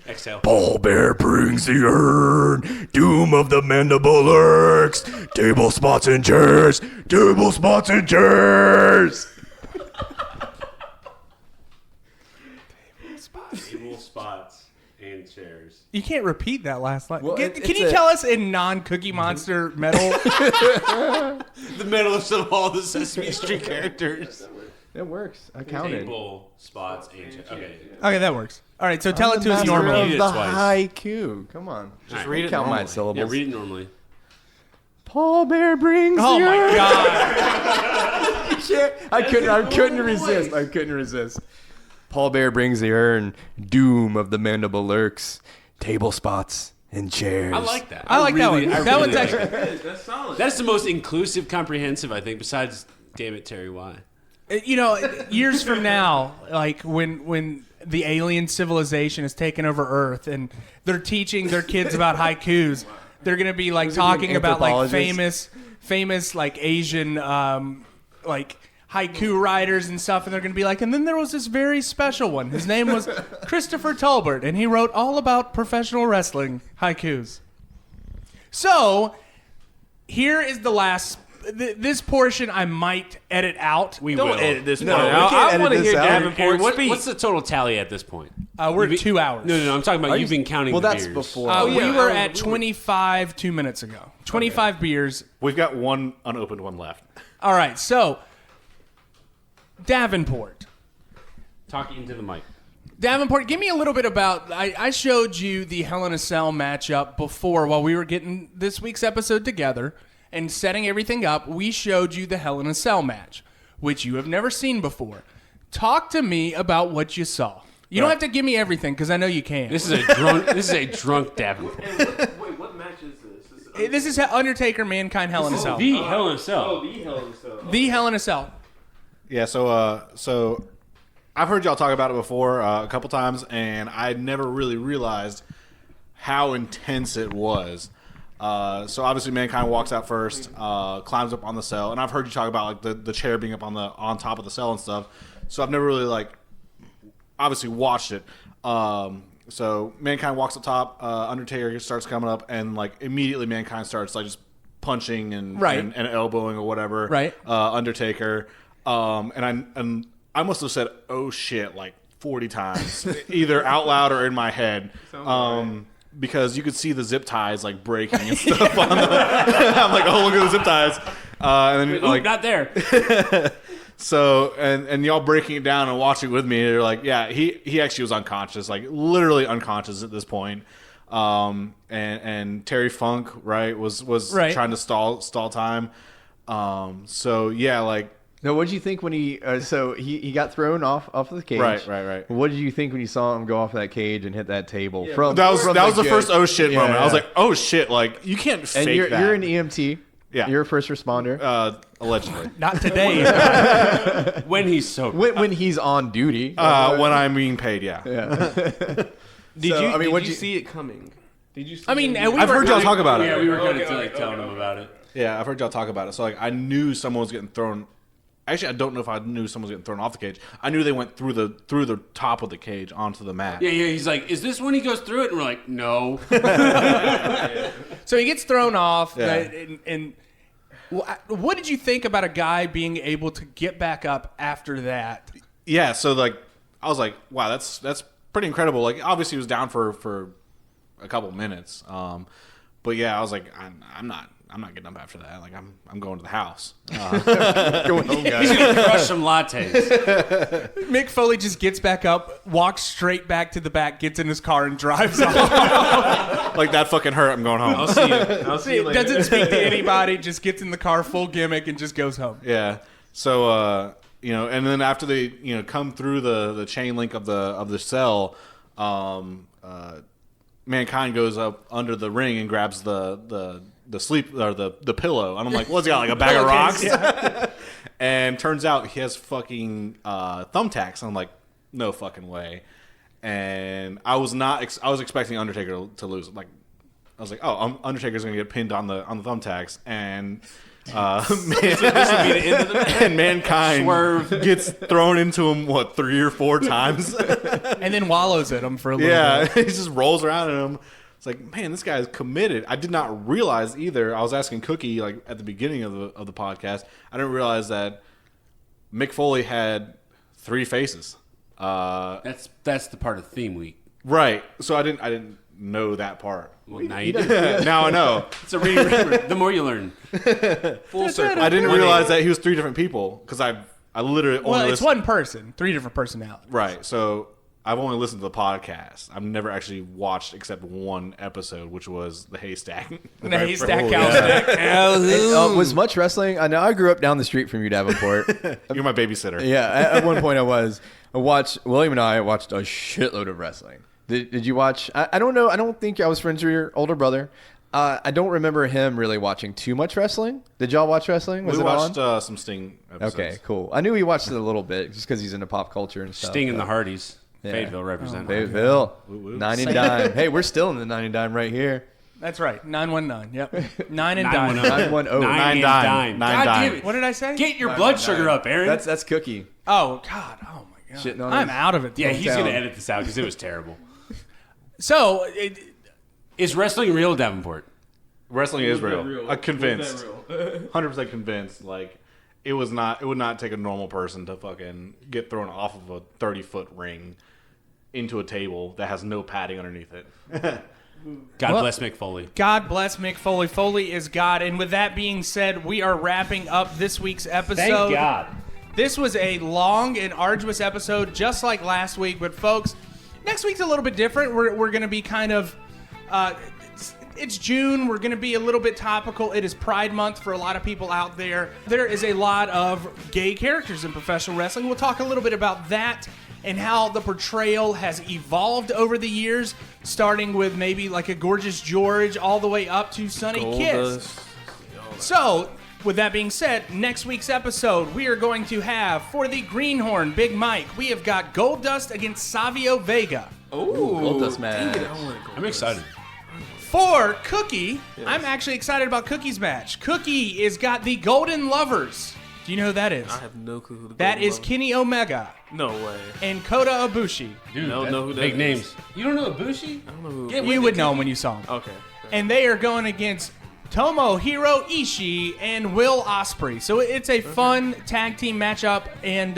Exhale. Tolbert brings the urn, doom of the mandible lurks, table spots and chairs, table spots and chairs. Table spots and chairs. You can't repeat that last line. Well, Can it's you a- tell us in non-Cookie Monster metal? The medalist of all the Sesame Street characters. It works. I counted. Table spots and chairs. Okay. Okay, that works. All right, so tell I'm it the to us master normally. You did Of it the twice. HIGHKu. Come on. Just read it Count my normally. syllables. Yeah, read it normally. Paul Bear brings Oh the my urn. God! Shit. I couldn't resist. I couldn't resist. Paul Bear brings the urn, doom of the mandible lurks, table spots and chairs. I like that. I like that one. That one's like actually. that. That's solid. That's the most inclusive, comprehensive, I think, besides Damn It, Terry Y. You know, years from now, like when the alien civilization has taken over Earth and they're teaching their kids about haikus, they're gonna be like talking about like famous like Asian like haiku writers and stuff, and they're gonna be like, and then there was this very special one. His name was Christopher Tolbert, and he wrote all about professional wrestling haikus. So here is the last. This portion I might edit out. We Don't will. edit this No, part we out. can't I edit want to this hear out. Davenport speak. What's the total tally at this point? We're at 2 hours. No. I'm talking about you've been counting Well, the that's beers. before. We were at 25 2 minutes ago. 25 beers. We've got one unopened one left. All right, so Davenport. Talk into the mic. Davenport, give me a little bit about. I showed you the Hell in a Cell matchup before while we were getting this week's episode together and setting everything up. We showed you the Hell in a Cell match, which you have never seen before. Talk to me about what you saw. You don't have to give me everything because I know you can. This is a drunk. This is a drunk Davenport. Wait, what match is this? This is Undertaker, Mankind, Hell in a Cell. The Hell in a Cell. the Hell in a Cell. The Hell in a Cell. Yeah, so I've heard y'all talk about it before a couple times, and I never really realized how intense it was. So obviously Mankind walks out first, climbs up on the cell, and I've heard you talk about like the chair being up on top of the cell and stuff. So I've never really like obviously watched it. So Mankind walks up top, Undertaker starts coming up, and like immediately Mankind starts like just punching and elbowing or whatever. Right. Undertaker. And I must have said "oh shit" like 40 times, either out loud or in my head. Because you could see the zip ties like breaking and stuff on the. I'm like, oh, look at the zip ties, and then like not there. So and y'all breaking it down and watching with me, you're like, yeah, he actually was unconscious, like literally unconscious at this point. And Terry Funk, right, was trying to stall time. So yeah, like. Now, what did you think when he got thrown off of the cage? Right. What did you think when you saw him go off that cage and hit that table? Yeah. That was the first oh shit moment. I was like, oh shit, like you can't fake and that. You're an EMT. Yeah. You're a first responder. Allegedly. Not today. When he's sober. When he's on duty. When I'm being paid, yeah. Did you see it coming? Did you? I've heard y'all talk about it. Yeah, we were kind of telling him about it. Yeah, I've heard y'all talk about it. So like, I knew someone was getting thrown. Actually, I don't know if I knew someone was getting thrown off the cage. I knew they went through the top of the cage onto the mat. Yeah. He's like, "Is this when he goes through it?" And we're like, "No." So he gets thrown off. Yeah. And what did you think about a guy being able to get back up after that? Yeah. So like, I was like, wow, that's pretty incredible. Like, obviously, he was down for a couple minutes. But yeah, I was like, I'm not getting up after that. Like I'm going to the house. Going home, guys. He's gonna crush some lattes. Mick Foley just gets back up, walks straight back to the back, gets in his car, and drives off. Like that fucking hurt. I'm going home. I'll see you later. Doesn't speak to anybody. Just gets in the car, full gimmick, and just goes home. Yeah. So and then after they come through the chain link of the cell, Mankind goes up under the ring and grabs the sleep or the pillow, and I'm like, what's he got, like a bag of rocks? Yeah. And turns out he has fucking thumbtacks. And I'm like, no fucking way. And I was expecting Undertaker to lose. Like, I was like, oh, Undertaker's gonna get pinned on the thumbtacks, and and Mankind gets thrown into him 3 or 4 times, and then wallows at him for a little bit. Yeah, he just rolls around in him. It's like, man, this guy is committed. I did not realize either. I was asking Cookie like at the beginning of the podcast. I didn't realize that Mick Foley had 3 faces. That's the part of theme week. Right. So I didn't know that part. Well, now you do. Now I know. It's a reading record. The more you learn. Full circle. I didn't realize that he was 3 different people because I literally only it's one person, 3 different personalities. Right. So I've only listened to the podcast. I've never actually watched except one episode, which was the Haystack. The Haystack Calhoun. Was much wrestling? I know I grew up down the street from you, Davenport. You're my babysitter. Yeah, at one point William and I watched a shitload of wrestling. Did you watch? I don't know. I don't think I was friends with your older brother. I don't remember him really watching too much wrestling. Did y'all watch wrestling? Was we it watched on? Some Sting episodes. Okay, cool. I knew he watched it a little bit just because he's into pop culture and stuff. Sting and the Hardys. Yeah. Fayetteville represent. Fayetteville. 90 dime. Hey, we're still in the 90 dime right here. That's right. 919. Yep. 9 and dime. 910. 9 dime. Nine dime. What did I say? Get your blood sugar up, Aaron. That's Cookie. Oh God. Oh my God. Shitting on I'm his out of it. Yeah, he's hometown. going to edit this out because it was terrible. So, Is wrestling real, Davenport? Wrestling is real. real? I'm convinced. Was that 100% convinced. Like, it would not take a normal person to fucking get thrown off of a 30-foot ring into a table that has no padding underneath it. God bless Mick Foley. God bless Mick Foley. Foley is God. And with that being said, we are wrapping up this week's episode. Thank God. This was a long and arduous episode, just like last week. But folks, next week's a little bit different. We're going to be kind of... It's June. We're going to be a little bit topical. It is Pride Month for a lot of people out there. There is a lot of gay characters in professional wrestling. We'll talk a little bit about that and how the portrayal has evolved over the years, starting with maybe like a Gorgeous George all the way up to Sonny Kiss. So, with that being said, next week's episode, we are going to have, for the Greenhorn Big Mike, we have got Goldust against Savio Vega. Goldust match. I'm excited. For Cookie, I'm actually excited about Cookie's match. Cookie is got the Golden Lovers. Do you know who that is? I have no clue who that is Kenny Omega. No way. And Kota Ibushi. Dude, don't know who that big is. names. You don't know Ibushi? I don't know who. You would know him when you saw him. Okay. And they are going against Tomohiro Ishii and Will Ospreay. So it's a fun tag team matchup, and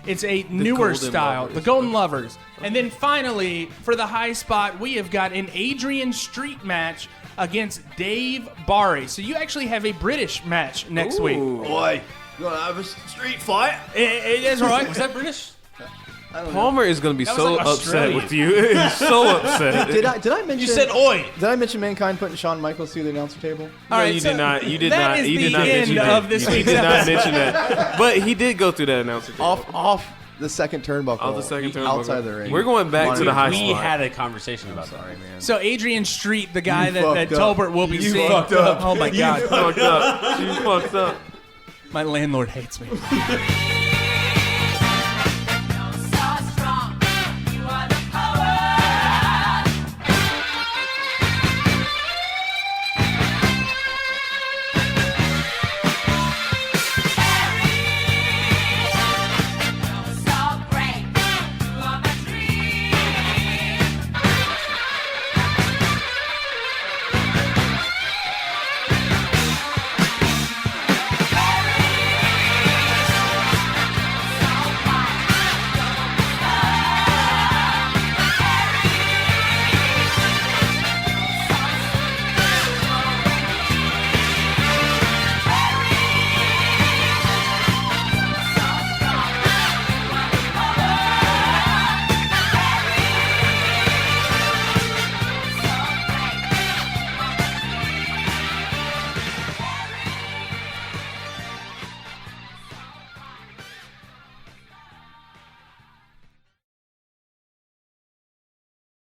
it's a newer Golden style, Lovers. the Golden Lovers. And then finally, for the high spot, we have got an Adrian Street match against Dave Barry. So you actually have a British match next week. Boy, you want to have a street fight? It is right. Was that British? Palmer is going to be That so was like upset Australian. with you. He's so upset. Did I mention? You said oi. Did I mention Mankind putting Shawn Michaels through the announcer table? All right, you so did not. You did that not. is You the did not end mention of that. this He week's did not episode. mention that. But he did go through that announcer. table. Off the second turnbuckle. Off the second turnbuckle. Outside the ring. We're going back to the high We spot. had a conversation about that. Sorry, man. So Adrian Street, the guy You that fucked up. Tolbert will be You seeing. fucked up. Oh my God, fucked up. You fucked up. my landlord hates me.